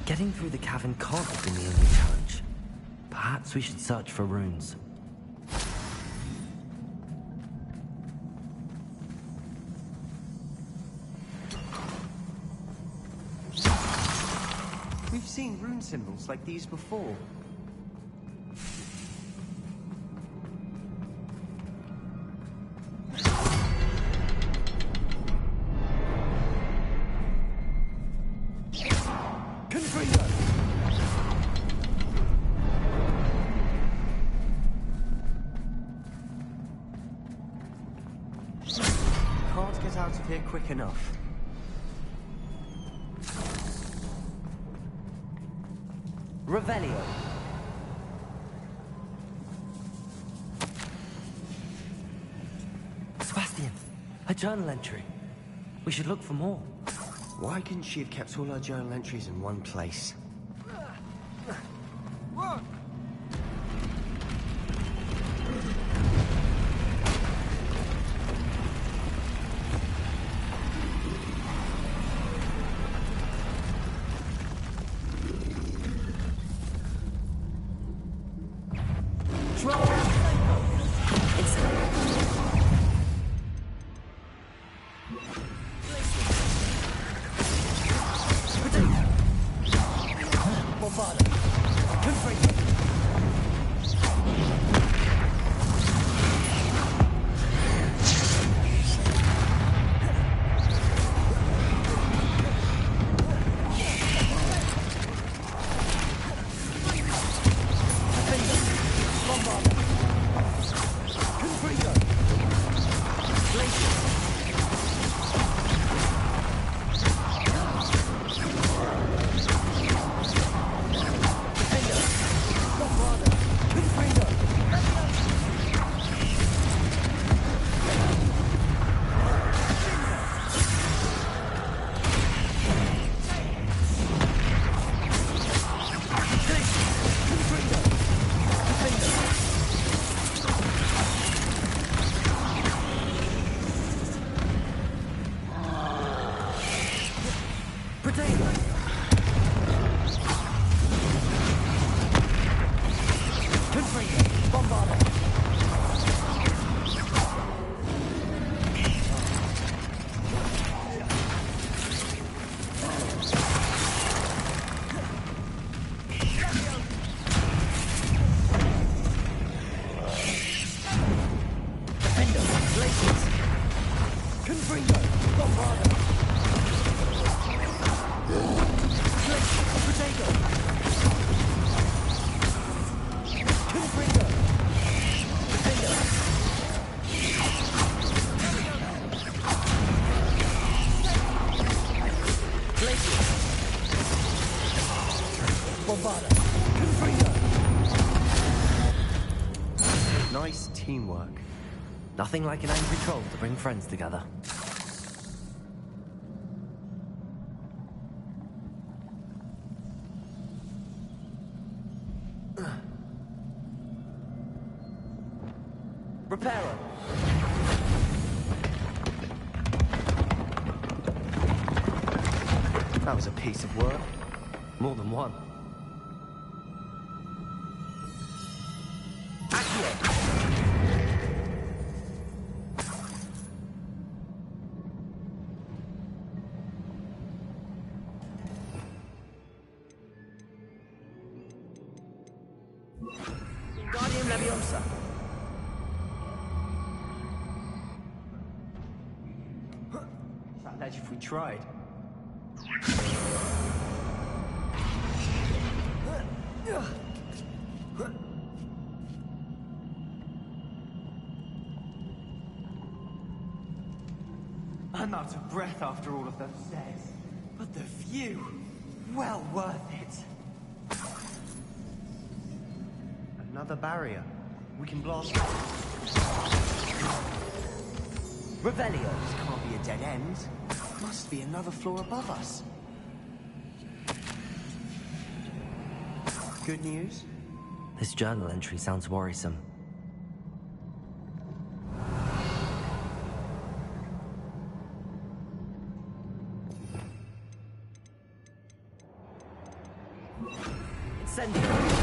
Getting through the cavern can't have been the only challenge. Perhaps we should search for runes. We hand symbols like these before. Can't get out of here quick enough. Revelio. Sebastian, a journal entry. We should look for more. Why couldn't she have kept all her journal entries in one place? Nice teamwork. Nothing like an angry troll to bring friends together. Reparo. That was a piece of work. More than one. Guardian Leviosa. That ledge if we tried. I'm out of breath after all of those stairs. But the view, well worth it. Another barrier. We can blast. Revelio. This can't be a dead end. Must be another floor above us. Good news? This journal entry sounds worrisome. Incendio.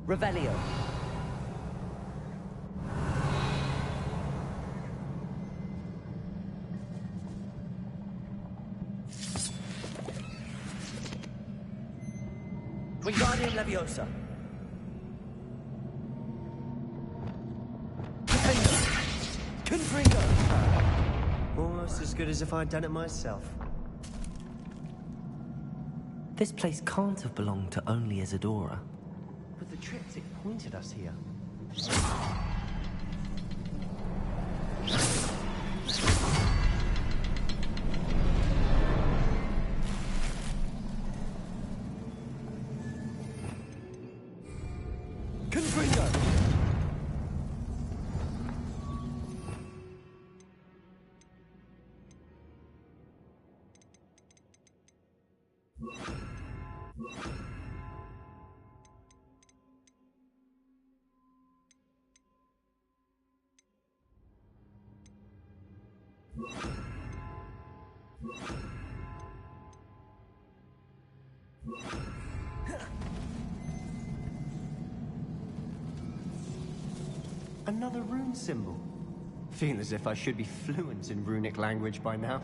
Revelio. Wingardium Leviosa. Confringo! Almost as good as if I'd done it myself. This place can't have belonged to only Isadora. But the triptych pointed us here. Confringo! Another rune symbol. Feel as if I should be fluent in runic language by now.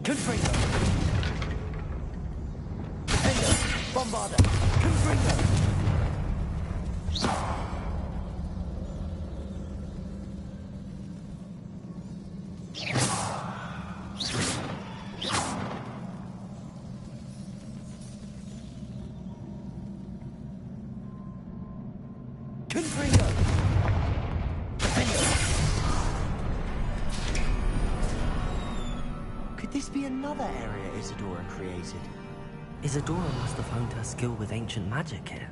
Confringo! Bombarda! Confringo! Confringo! Could this be another area Isadora created? Isadora must have honed her skill with ancient magic here.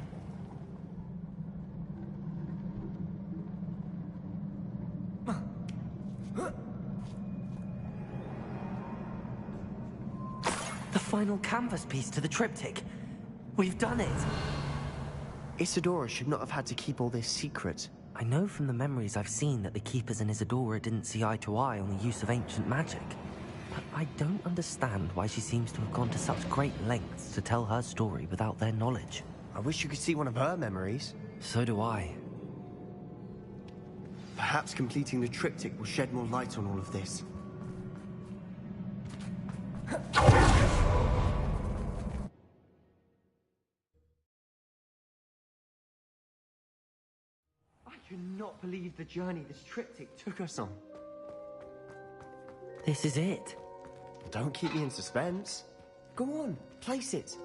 The final canvas piece to the triptych. We've done it! Isadora should not have had to keep all this secret. I know from the memories I've seen that the Keepers and Isadora didn't see eye to eye on the use of ancient magic. But I don't understand why she seems to have gone to such great lengths to tell her story without their knowledge. I wish you could see one of her memories. So do I. Perhaps completing the triptych will shed more light on all of this. I cannot believe the journey this triptych took us on. This is it. Don't keep me in suspense. Go on, place it.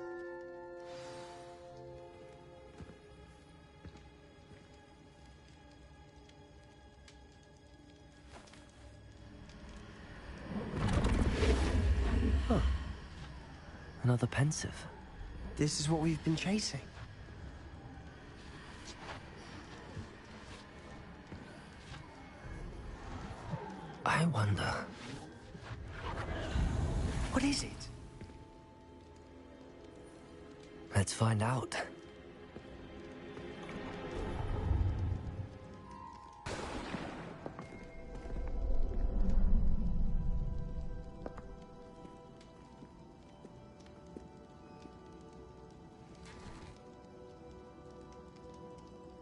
Huh. Another pensive. This is what we've been chasing. I wonder... What is it? Let's find out.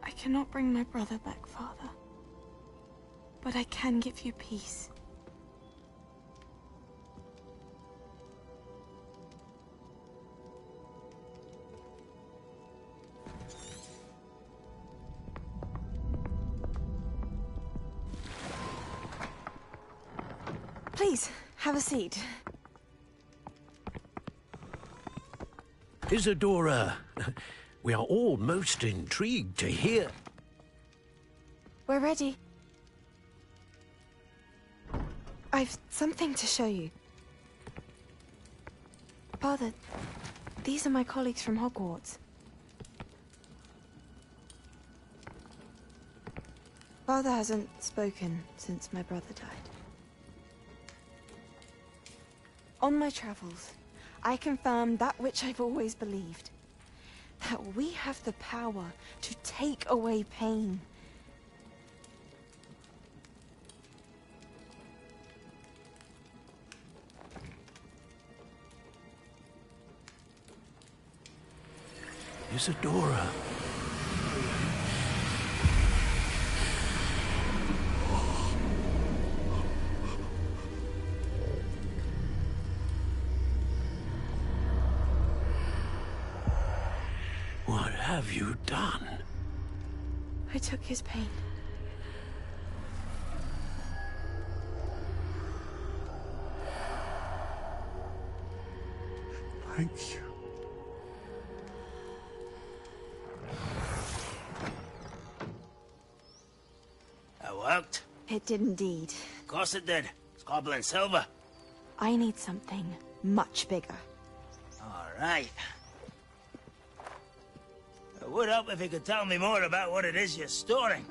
I cannot bring my brother back, Father. But I can give you peace. Please, have a seat. Isadora, we are all most intrigued to hear. We're ready. I've something to show you. Father, these are my colleagues from Hogwarts. Father hasn't spoken since my brother died. On my travels, I confirmed that which I've always believed. That we have the power to take away pain. Isadora. What have you done? I took his pain. Thank you. That worked? It did indeed. Of course it did. It's goblin silver. I need something much bigger. All right. It would help if you could tell me more about what it is you're storing.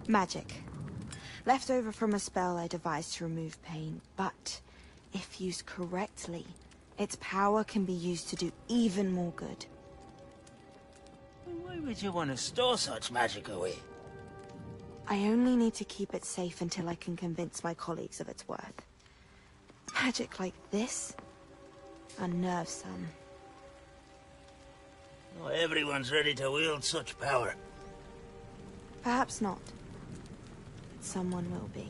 Magic. Left over from a spell I devised to remove pain, but if used correctly, its power can be used to do even more good. Why would you want to store such magic away? I only need to keep it safe until I can convince my colleagues of its worth. Magic like this unnerves some. Not everyone's ready to wield such power. Perhaps not. But someone will be.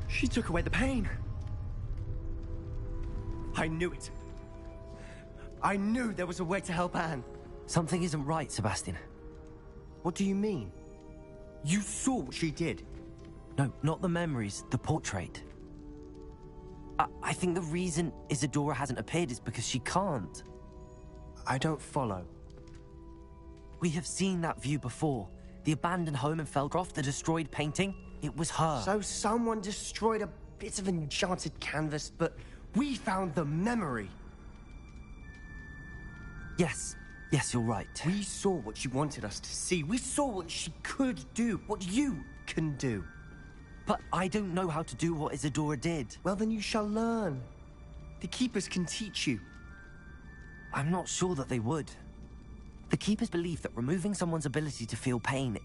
She took away the pain. I knew it. I knew there was a way to help Anne. Something isn't right, Sebastian. What do you mean? You saw what she did. No, not the memories, the portrait. I think the reason Isadora hasn't appeared is because she can't. I don't follow. We have seen that view before. The abandoned home in Felcroft, the destroyed painting. It was her. So someone destroyed a bit of enchanted canvas, but we found the memory. Yes, you're right. We saw what she wanted us to see. We saw what she could do, what you can do. But I don't know how to do what Isadora did. Well, then you shall learn. The Keepers can teach you. I'm not sure that they would. The Keepers believe that removing someone's ability to feel pain,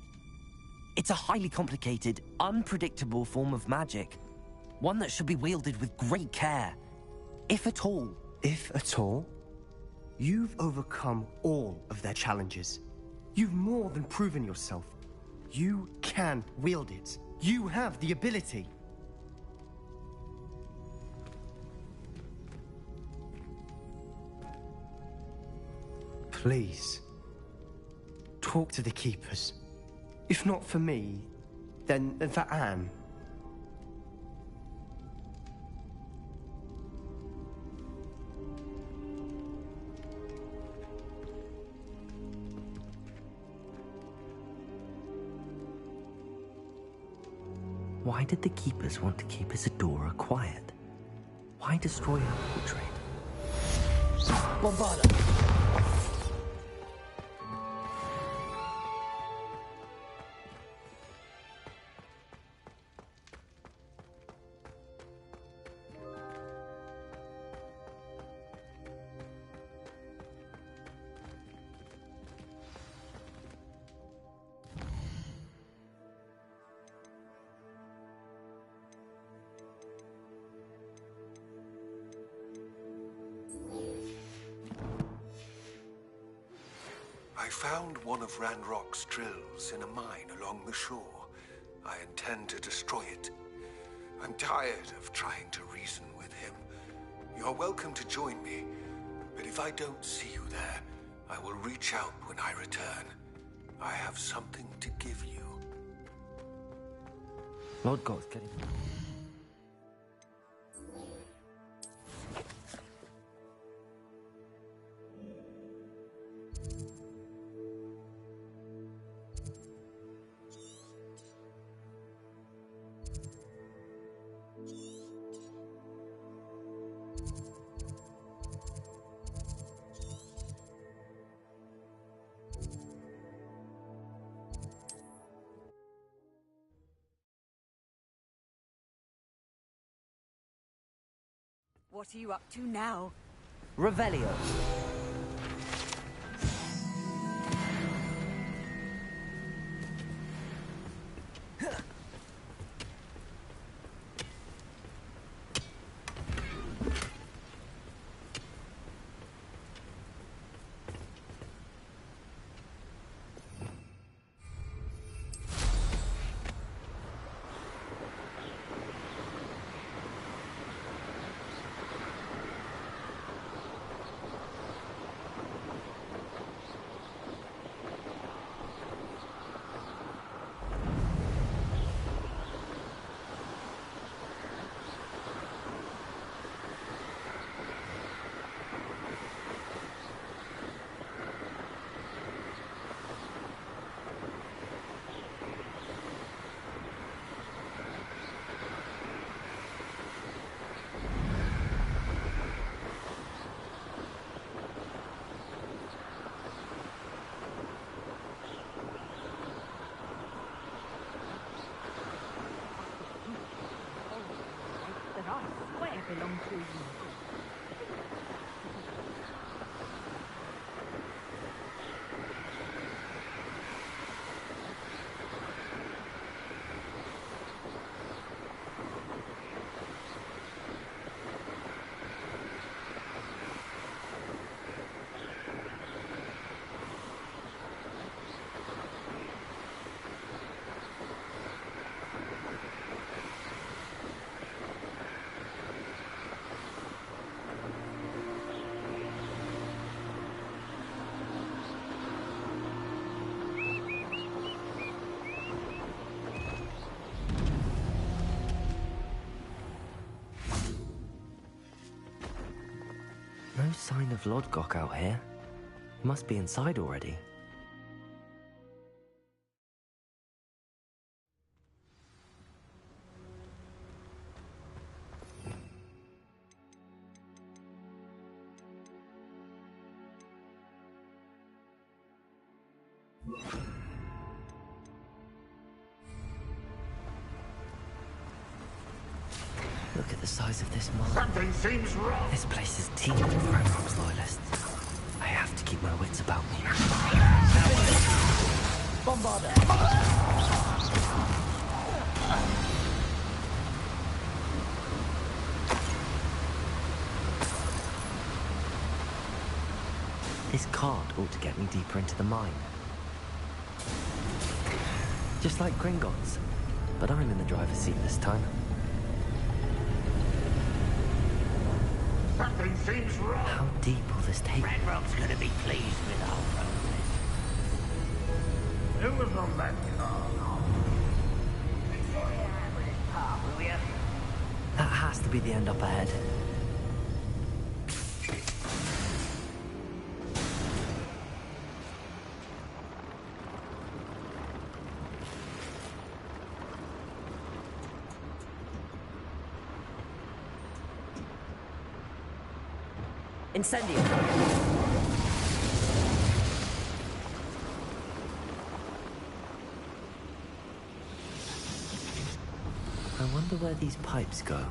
it's a highly complicated, unpredictable form of magic. One that should be wielded with great care. If at all. If at all? You've overcome all of their challenges. You've more than proven yourself. You can wield it. You have the ability. Please, talk to the Keepers. If not for me, then for Anne. Why did the Keepers want to keep Isadora quiet? Why destroy her portrait? Bombarda! I found one of Ranrock's drills in a mine along the shore. I intend to destroy it. I'm tired of trying to reason with him. You're welcome to join me, but if I don't see you there, I will reach out when I return. I have something to give you. Lord God's getting... What are you up to now? Revelio. Belong to you. No sign of Lodgok out here. He must be inside already. Look at the size of this mine. Something seems wrong. This place is teeming with Ranrock's loyalists. I have to keep my wits about me. Bombarder! This cart ought to get me deeper into the mine. Just like Gringotts, but I'm in the driver's seat this time. Something seems wrong. How deep will this take? Ranrock's gonna be pleased with our progress. Who was on that car? Before you hammer this car, will you? That has to be the end up ahead. Incendio. I wonder where these pipes go.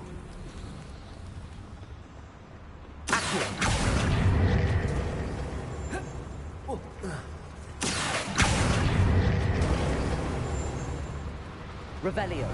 Revelio.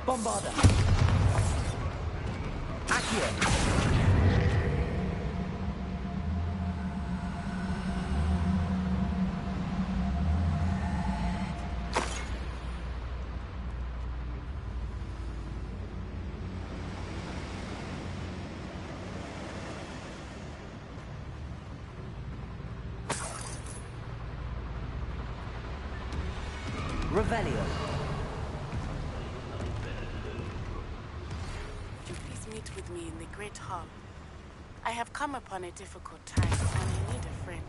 Bombarda! Accio! Revelio. Would you please meet with me in the Great Hall? I have come upon a difficult time, and I need a friend.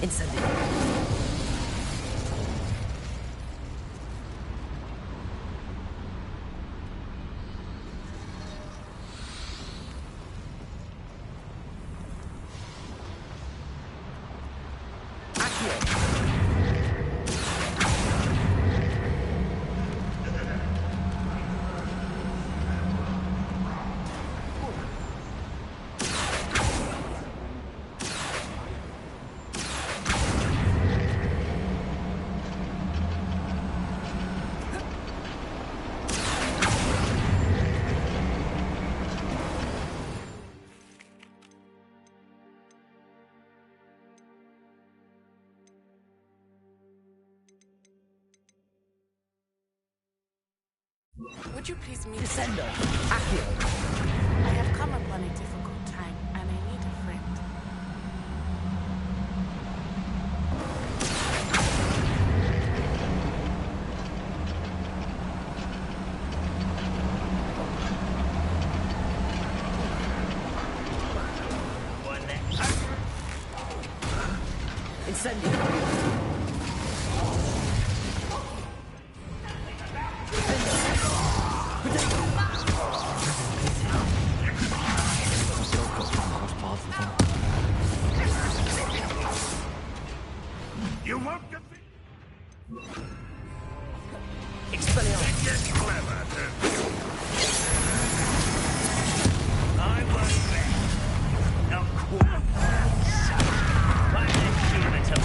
Incendio. Would you please meet Descendo. Accio. I have come upon a difficult time, and I need a friend. Incendio. You won't defeat... Expelliarmus. Get clever, don't you? I won't bet. Not quite. Why did you give it a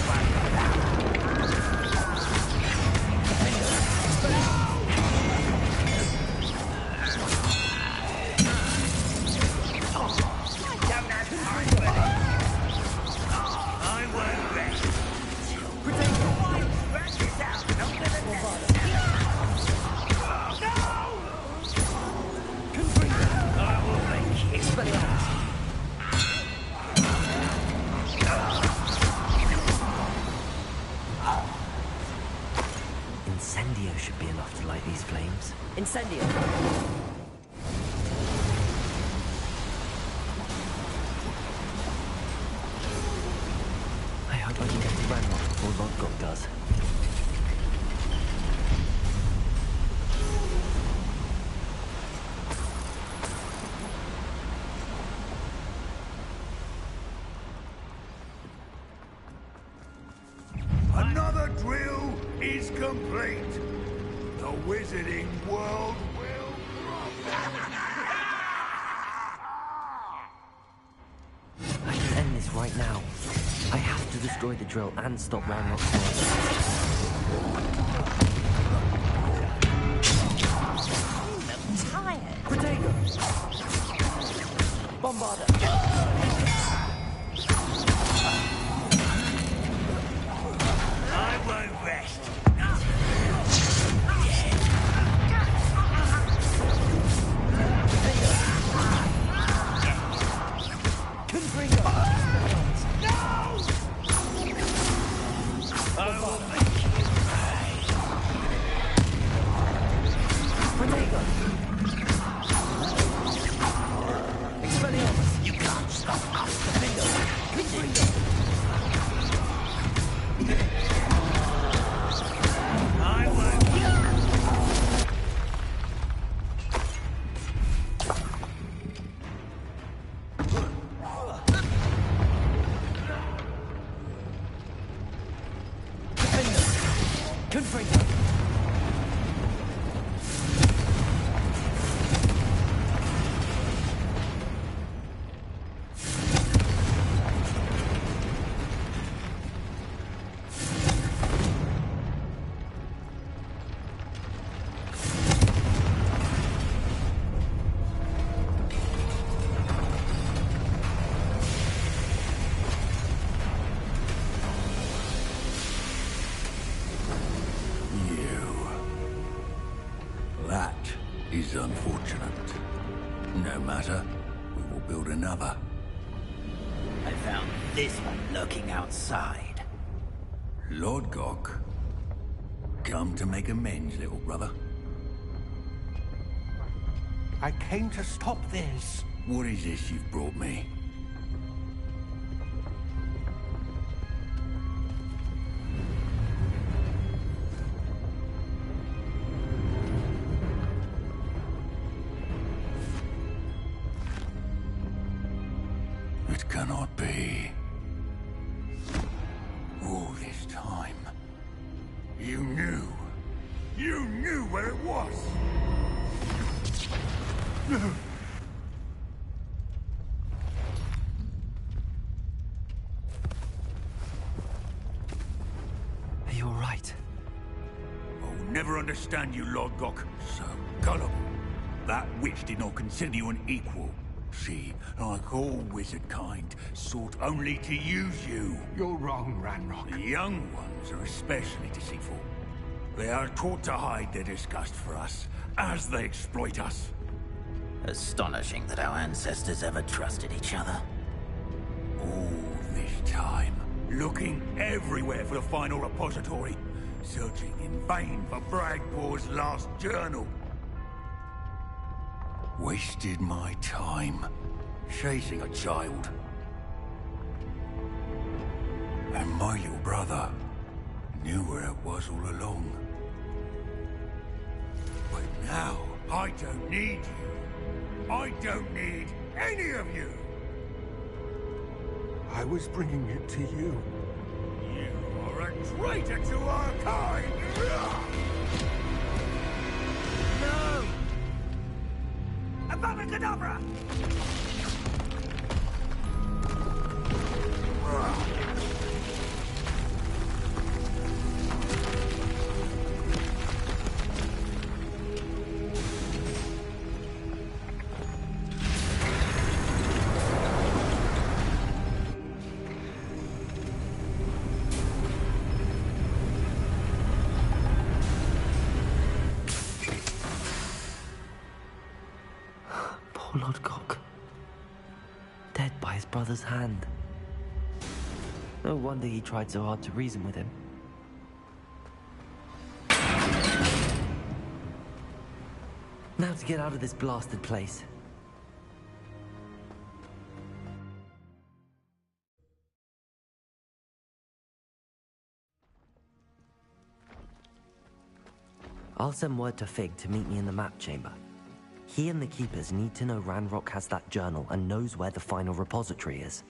Incendio should be enough to light these flames. Incendio. I hope I can get to Ranrock before Lodgok does. Another drill is complete. The wizarding world will right now. I have to destroy the drill and stop Ranrock's work. Tired. Protego! Bombarder! I won't rest. You can't stop us, the finger! That is unfortunate. No matter, we will build another. I found this one lurking outside. Lord Gok, come to make amends, little brother. I came to stop this. What is this you've brought me? It cannot be. All this time, you knew. You knew where it was. Are you alright? I'll never understand you, Lord Gok. So gullible. That witch did not consider you an equal. She, like all wizard kind, sought only to use you. You're wrong, Ranrock. The young ones are especially deceitful. They are taught to hide their disgust for us, as they exploit us. Astonishing that our ancestors ever trusted each other. All this time, looking everywhere for the final repository, searching in vain for Bragpor's last journal. Wasted my time, chasing a child. And my little brother knew where it was all along. But now, I don't need you. I don't need any of you. I was bringing it to you. You are a traitor to our kind! No! Abacadabra! Poor Lord Gok. Dead by his brother's hand. No wonder he tried so hard to reason with him. Now to get out of this blasted place. I'll send word to Fig to meet me in the map chamber. He and the Keepers need to know Ranrock has that journal and knows where the final repository is.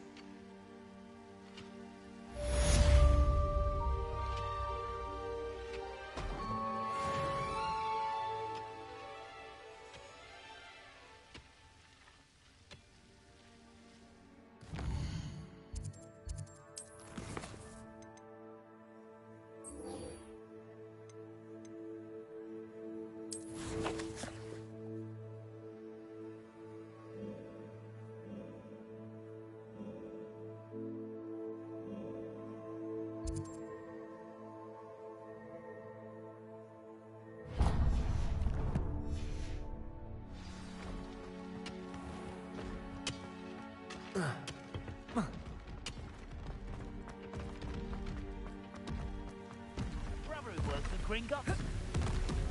Brother who works for Gringotts.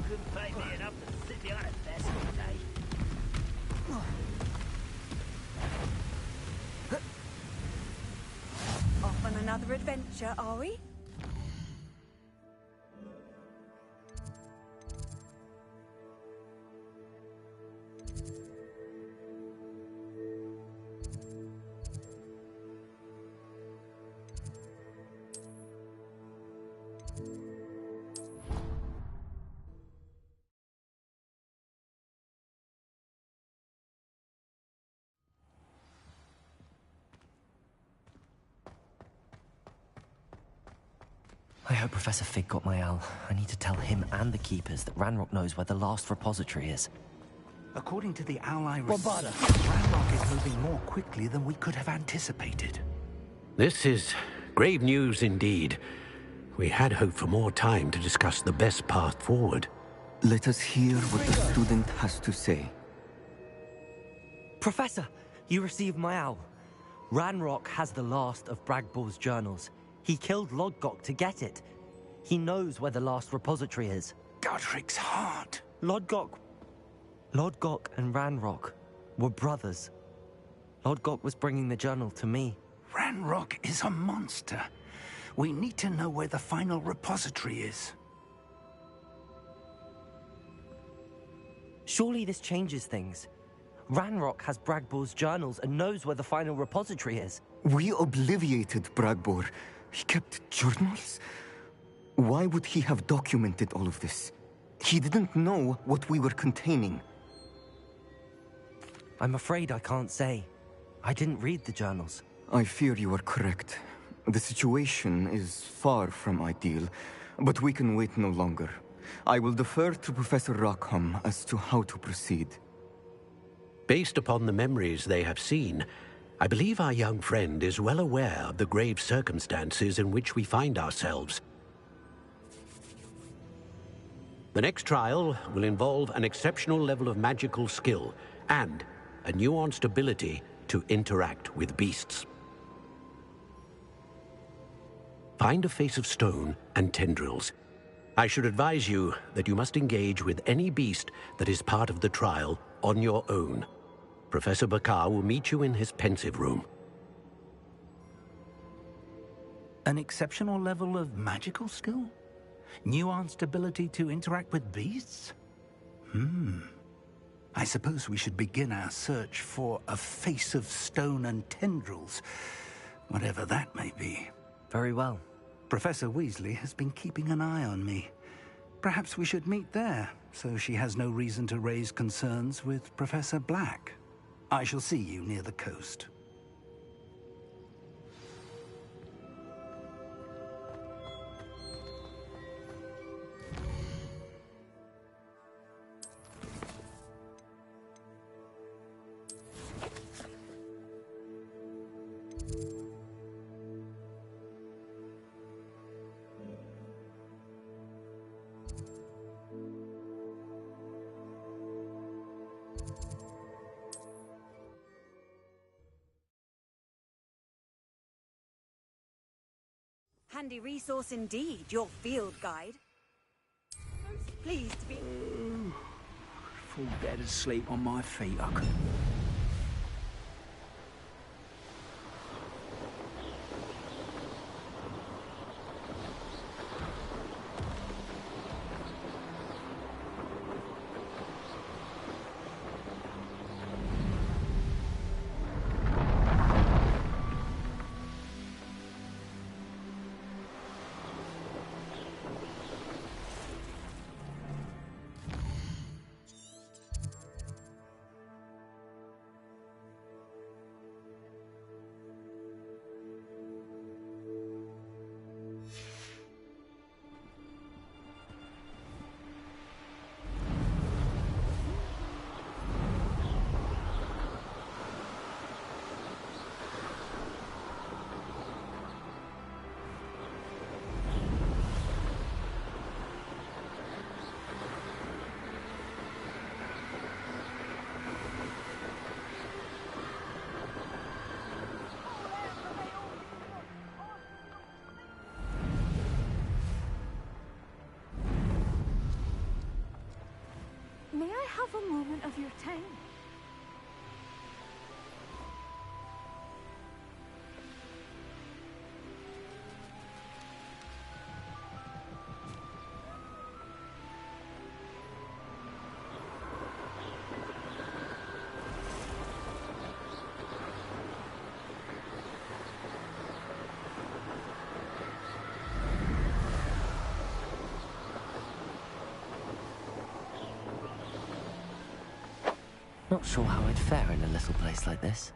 Couldn't pay me enough to sit behind a desk all day. Off on another adventure, are we? I hope Professor Fig got my owl. I need to tell him and the Keepers that Ranrock knows where the last repository is. According to the owl I received, Ranrock is moving more quickly than we could have anticipated. This is grave news indeed. We had hoped for more time to discuss the best path forward. Let us hear what the student has to say. Professor, you received my owl. Ranrock has the last of Bragbor's journals. He killed Lodgok to get it. He knows where the last repository is. Godric's heart. Lodgok and Ranrock were brothers. Lodgok was bringing the journal to me. Ranrock is a monster. We need to know where the final repository is. Surely this changes things. Ranrock has Bragbor's journals and knows where the final repository is. We obliviated Bragbor. He kept journals? Why would he have documented all of this? He didn't know what we were containing. I'm afraid I can't say. I didn't read the journals. I fear you are correct. The situation is far from ideal, but we can wait no longer. I will defer to Professor Rockham as to how to proceed. Based upon the memories they have seen, I believe our young friend is well aware of the grave circumstances in which we find ourselves. The next trial will involve an exceptional level of magical skill and a nuanced ability to interact with beasts. Find a face of stone and tendrils. I should advise you that you must engage with any beast that is part of the trial on your own. Professor Bakar will meet you in his pensive room. An exceptional level of magical skill? Nuanced ability to interact with beasts? I suppose we should begin our search for a face of stone and tendrils, whatever that may be. Very well. Professor Weasley has been keeping an eye on me. Perhaps we should meet there, so she has no reason to raise concerns with Professor Black. I shall see you near the coast. Handy resource indeed, your field guide. Most pleased to be... Fall dead asleep on my feet, I could... moment of your time. Not sure how I'd fare in a little place like this.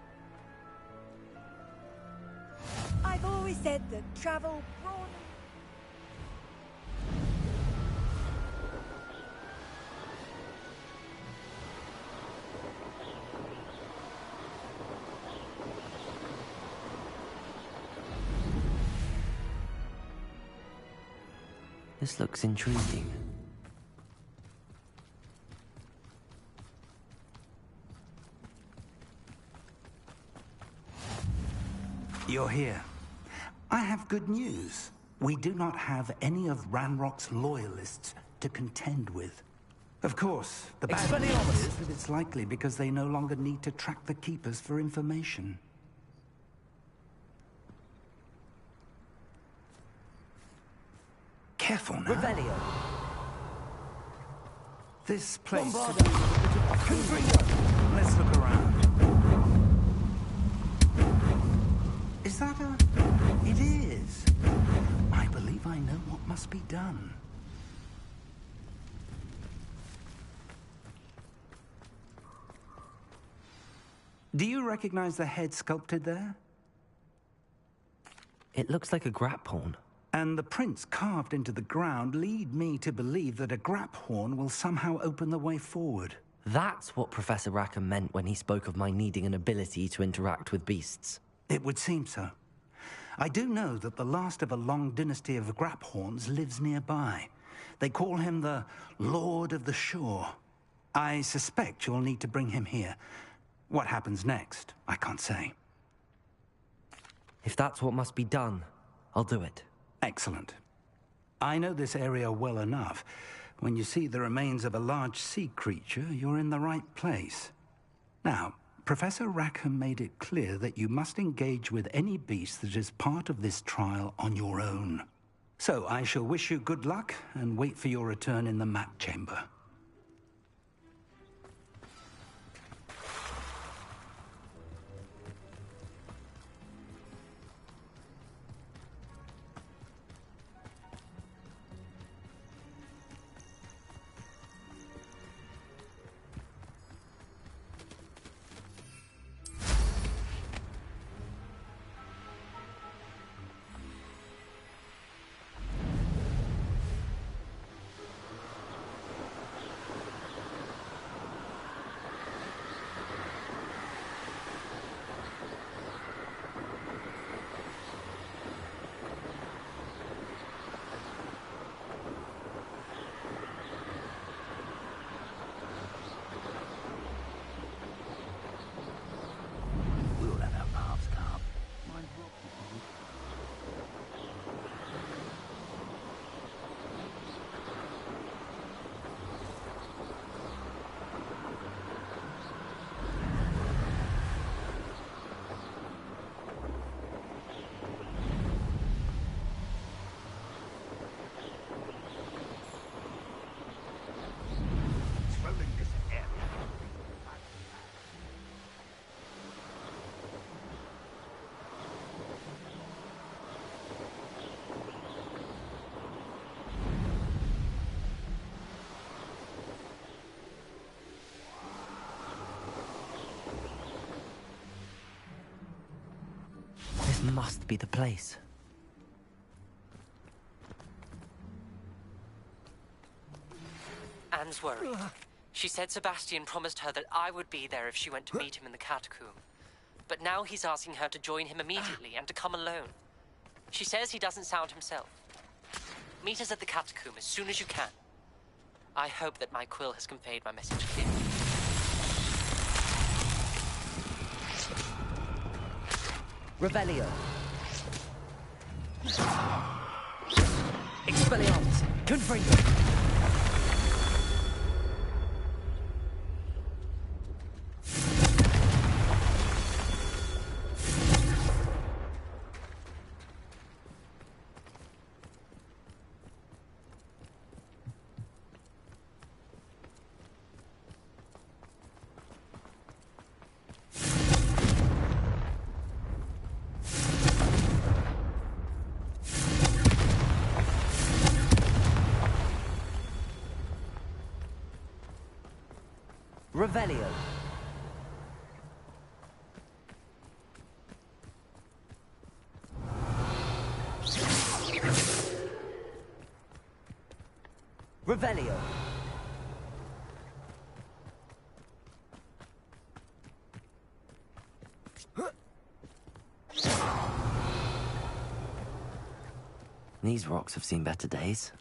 I've always said that travel broadens. This looks intriguing. You're here. I have good news. We do not have any of Ranrock's loyalists to contend with. Of course, the bad news is that it's likely because they no longer need to track the Keepers for information. Careful now. Revelio. This place... Bombarda. Let's look around. Is that a... It is. I believe I know what must be done. Do you recognize the head sculpted there? It looks like a grap horn. And the prints carved into the ground lead me to believe that a grap horn will somehow open the way forward. That's what Professor Rackham meant when he spoke of my needing an ability to interact with beasts. It would seem so. I do know that the last of a long dynasty of grap horns lives nearby. They call him the Lord of the Shore. I suspect you'll need to bring him here. What happens next, I can't say. If that's what must be done, I'll do it. Excellent. I know this area well enough. When you see the remains of a large sea creature, you're in the right place. Now, Professor Rackham made it clear that you must engage with any beast that is part of this trial on your own. So I shall wish you good luck and wait for your return in the map chamber. Must be the place. Anne's worried. She said Sebastian promised her that I would be there if she went to meet him in the catacomb. But now he's asking her to join him immediately and to come alone. She says he doesn't sound himself. Meet us at the catacomb as soon as you can. I hope that my quill has conveyed my message clearly. Revelio. Expelliarmus. Confringo. Revelio. Revelio. These rocks have seen better days.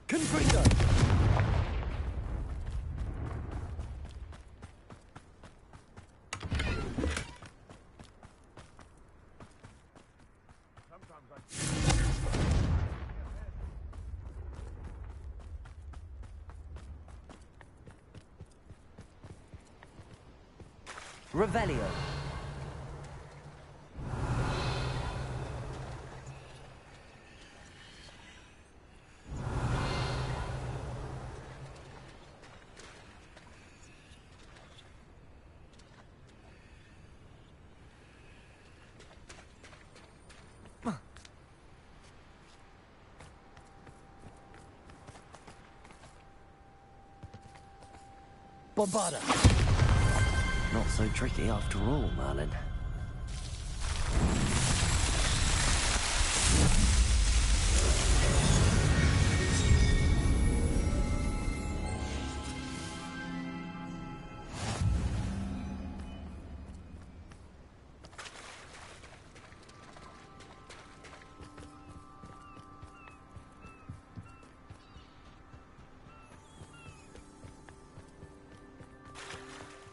Confringo! Revelio. Bombarda. Not so tricky after all, Merlin.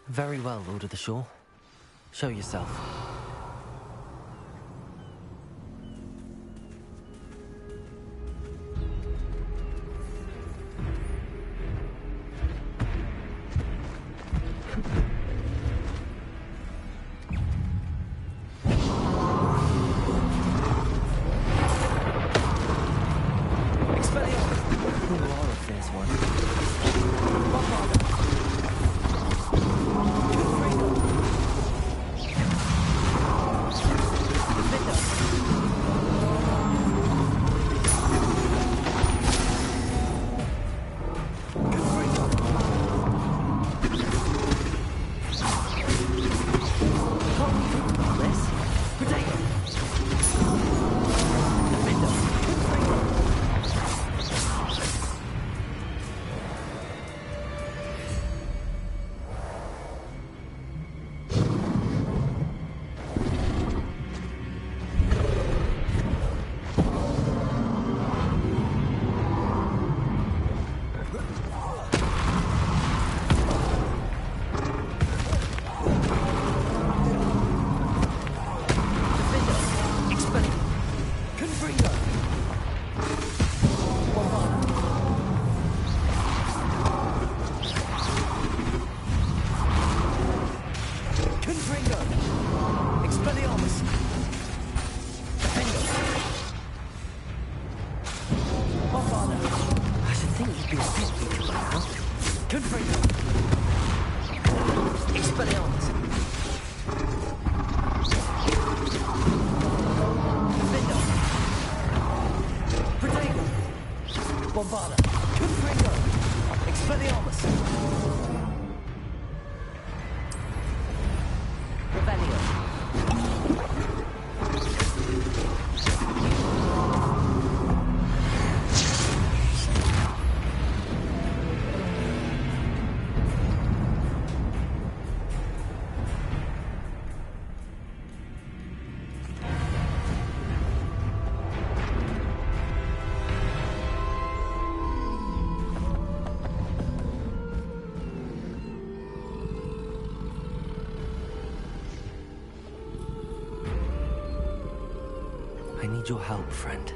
Very well, Lord of the Shore. Show yourself. I need your help, friend.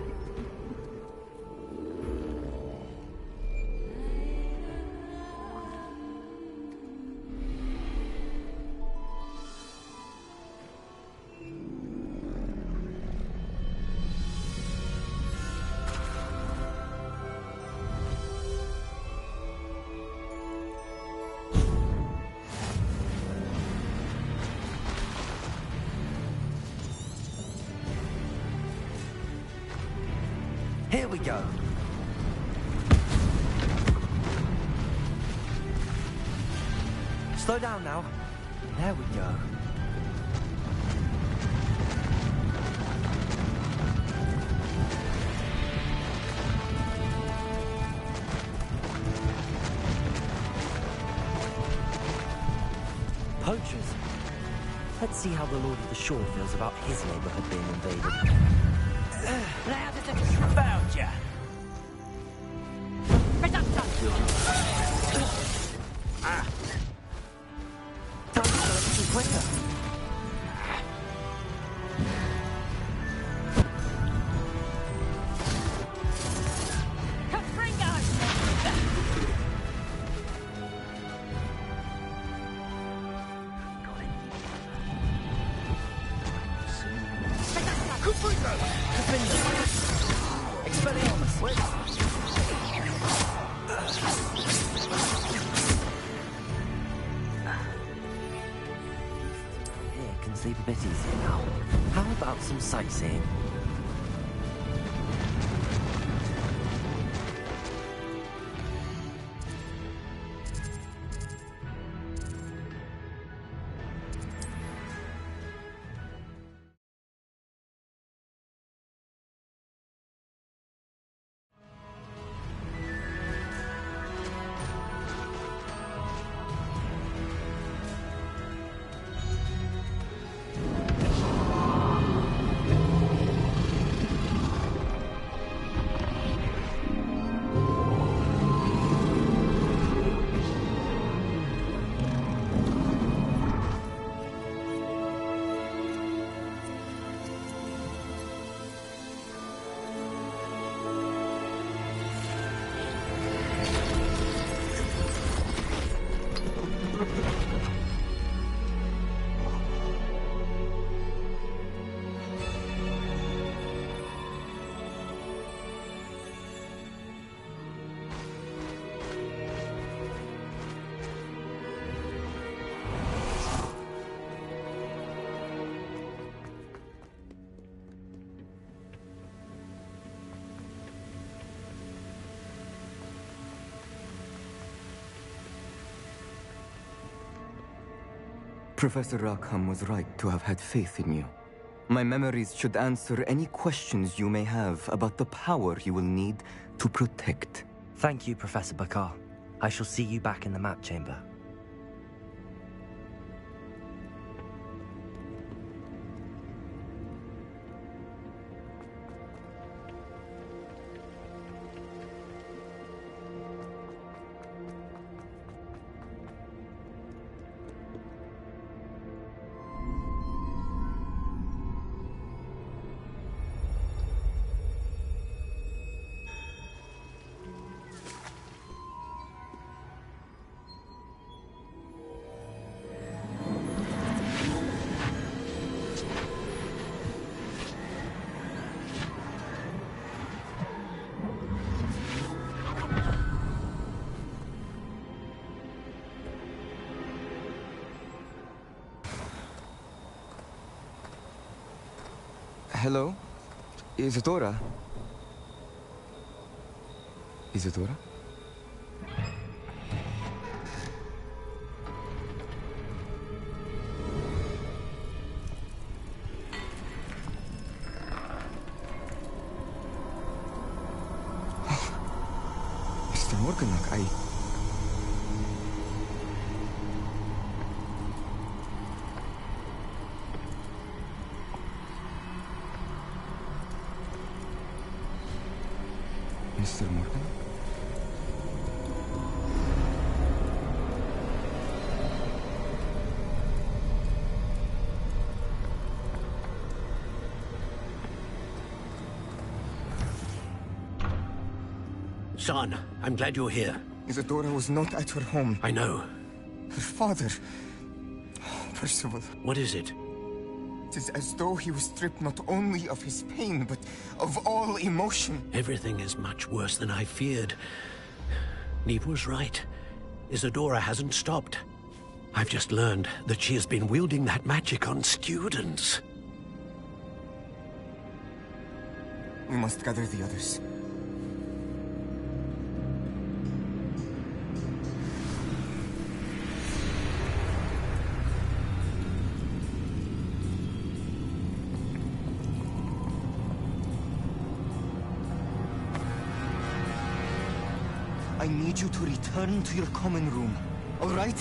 go. Slow down now. There we go. Poachers. Let's see how the Lord of the Shore feels about his neighborhood being invaded. Now that I've found ya. Time to go even quicker. Sleep a bit easier now. How about some sightseeing? Professor Rackham was right to have had faith in you. My memories should answer any questions you may have about the power you will need to protect. Thank you, Professor Bakar. I shall see you back in the map chamber. Hello? Isadora? Isadora? Mr. Morganlock, Mr. Morgan? Son, I'm glad you're here. Isadora was not at her home. I know. Her father... Percival. What is it? It is as though he was stripped not only of his pain, but of all emotion. Everything is much worse than I feared. Neve was right. Isadora hasn't stopped. I've just learned that she has been wielding that magic on students. We must gather the others. I need you to return to your common room, all right?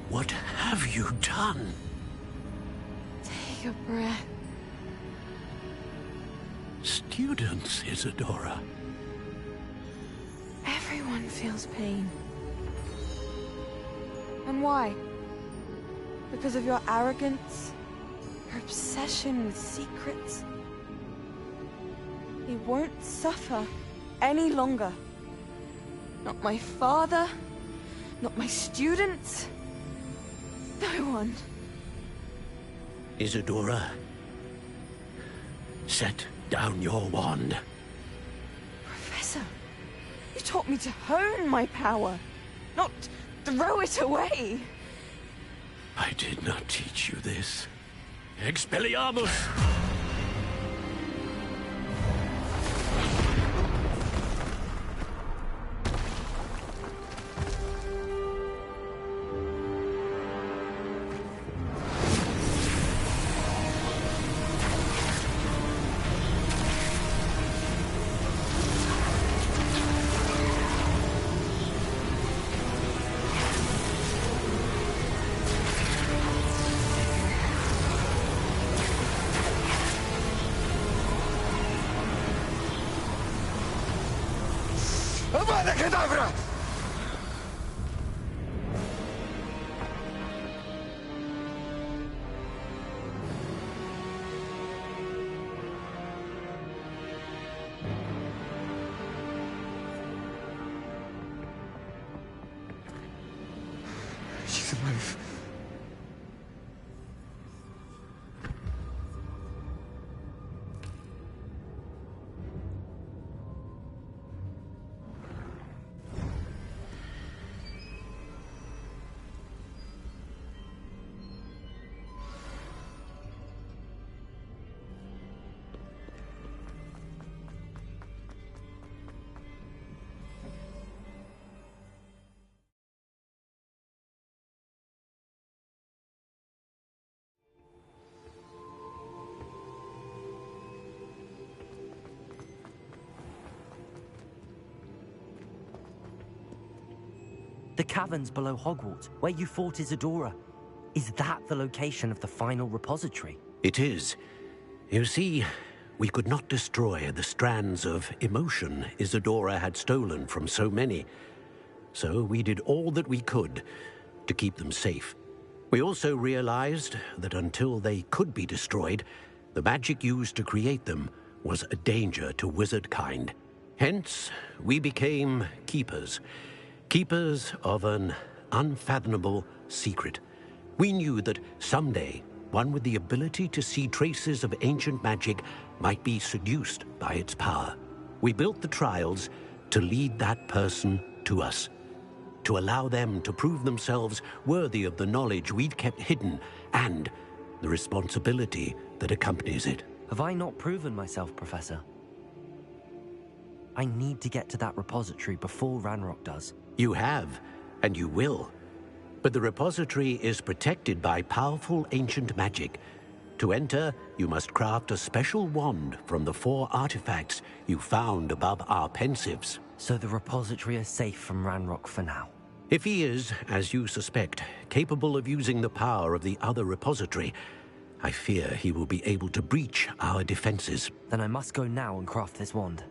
What have you done? Take a breath. Students, Isadora. Everyone feels pain. And why? Because of your arrogance? Your obsession with secrets? He won't suffer any longer. Not my father, not my students. No one. Isadora, set down your wand. Professor, you taught me to hone my power, not throw it away. I did not teach you this. Expelliarmus! Avada Kedavra! She's alive. The caverns below Hogwarts, where you fought Isadora. Is that the location of the final repository? It is. You see, we could not destroy the strands of emotion Isadora had stolen from so many. So we did all that we could to keep them safe. We also realized that until they could be destroyed, the magic used to create them was a danger to wizard kind. Hence, we became keepers. Keepers of an unfathomable secret. We knew that someday, one with the ability to see traces of ancient magic might be seduced by its power. We built the trials to lead that person to us, to allow them to prove themselves worthy of the knowledge we'd kept hidden and the responsibility that accompanies it. Have I not proven myself, Professor? I need to get to that repository before Ranrock does. You have, and you will. But the repository is protected by powerful ancient magic. To enter, you must craft a special wand from the 4 artifacts you found above our pensives. So the repository is safe from Ranrock for now? If he is, as you suspect, capable of using the power of the other repository, I fear he will be able to breach our defenses. Then I must go now and craft this wand.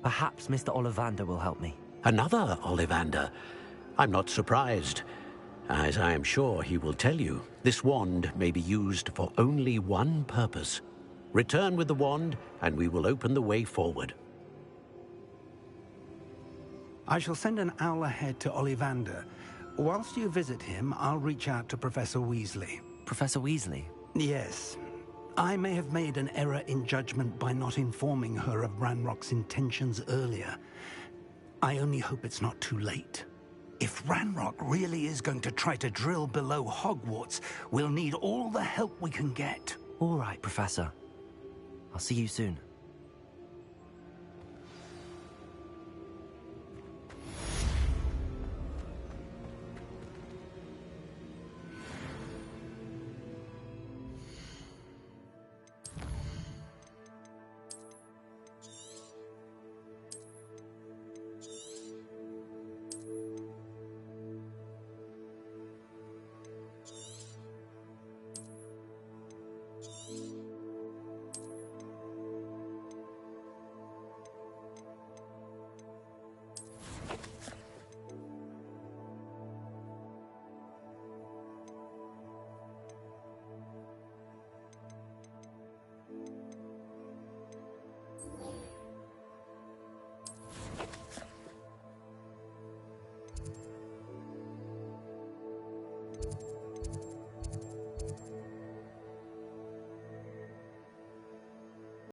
Perhaps Mr. Ollivander will help me. Another Ollivander? I'm not surprised. As I am sure he will tell you, this wand may be used for only one purpose. Return with the wand, and we will open the way forward. I shall send an owl ahead to Ollivander. Whilst you visit him, I'll reach out to Professor Weasley. Professor Weasley? Yes. I may have made an error in judgment by not informing her of Ranrock's intentions earlier. I only hope it's not too late. If Ranrock really is going to try to drill below Hogwarts, we'll need all the help we can get. All right, Professor. I'll see you soon.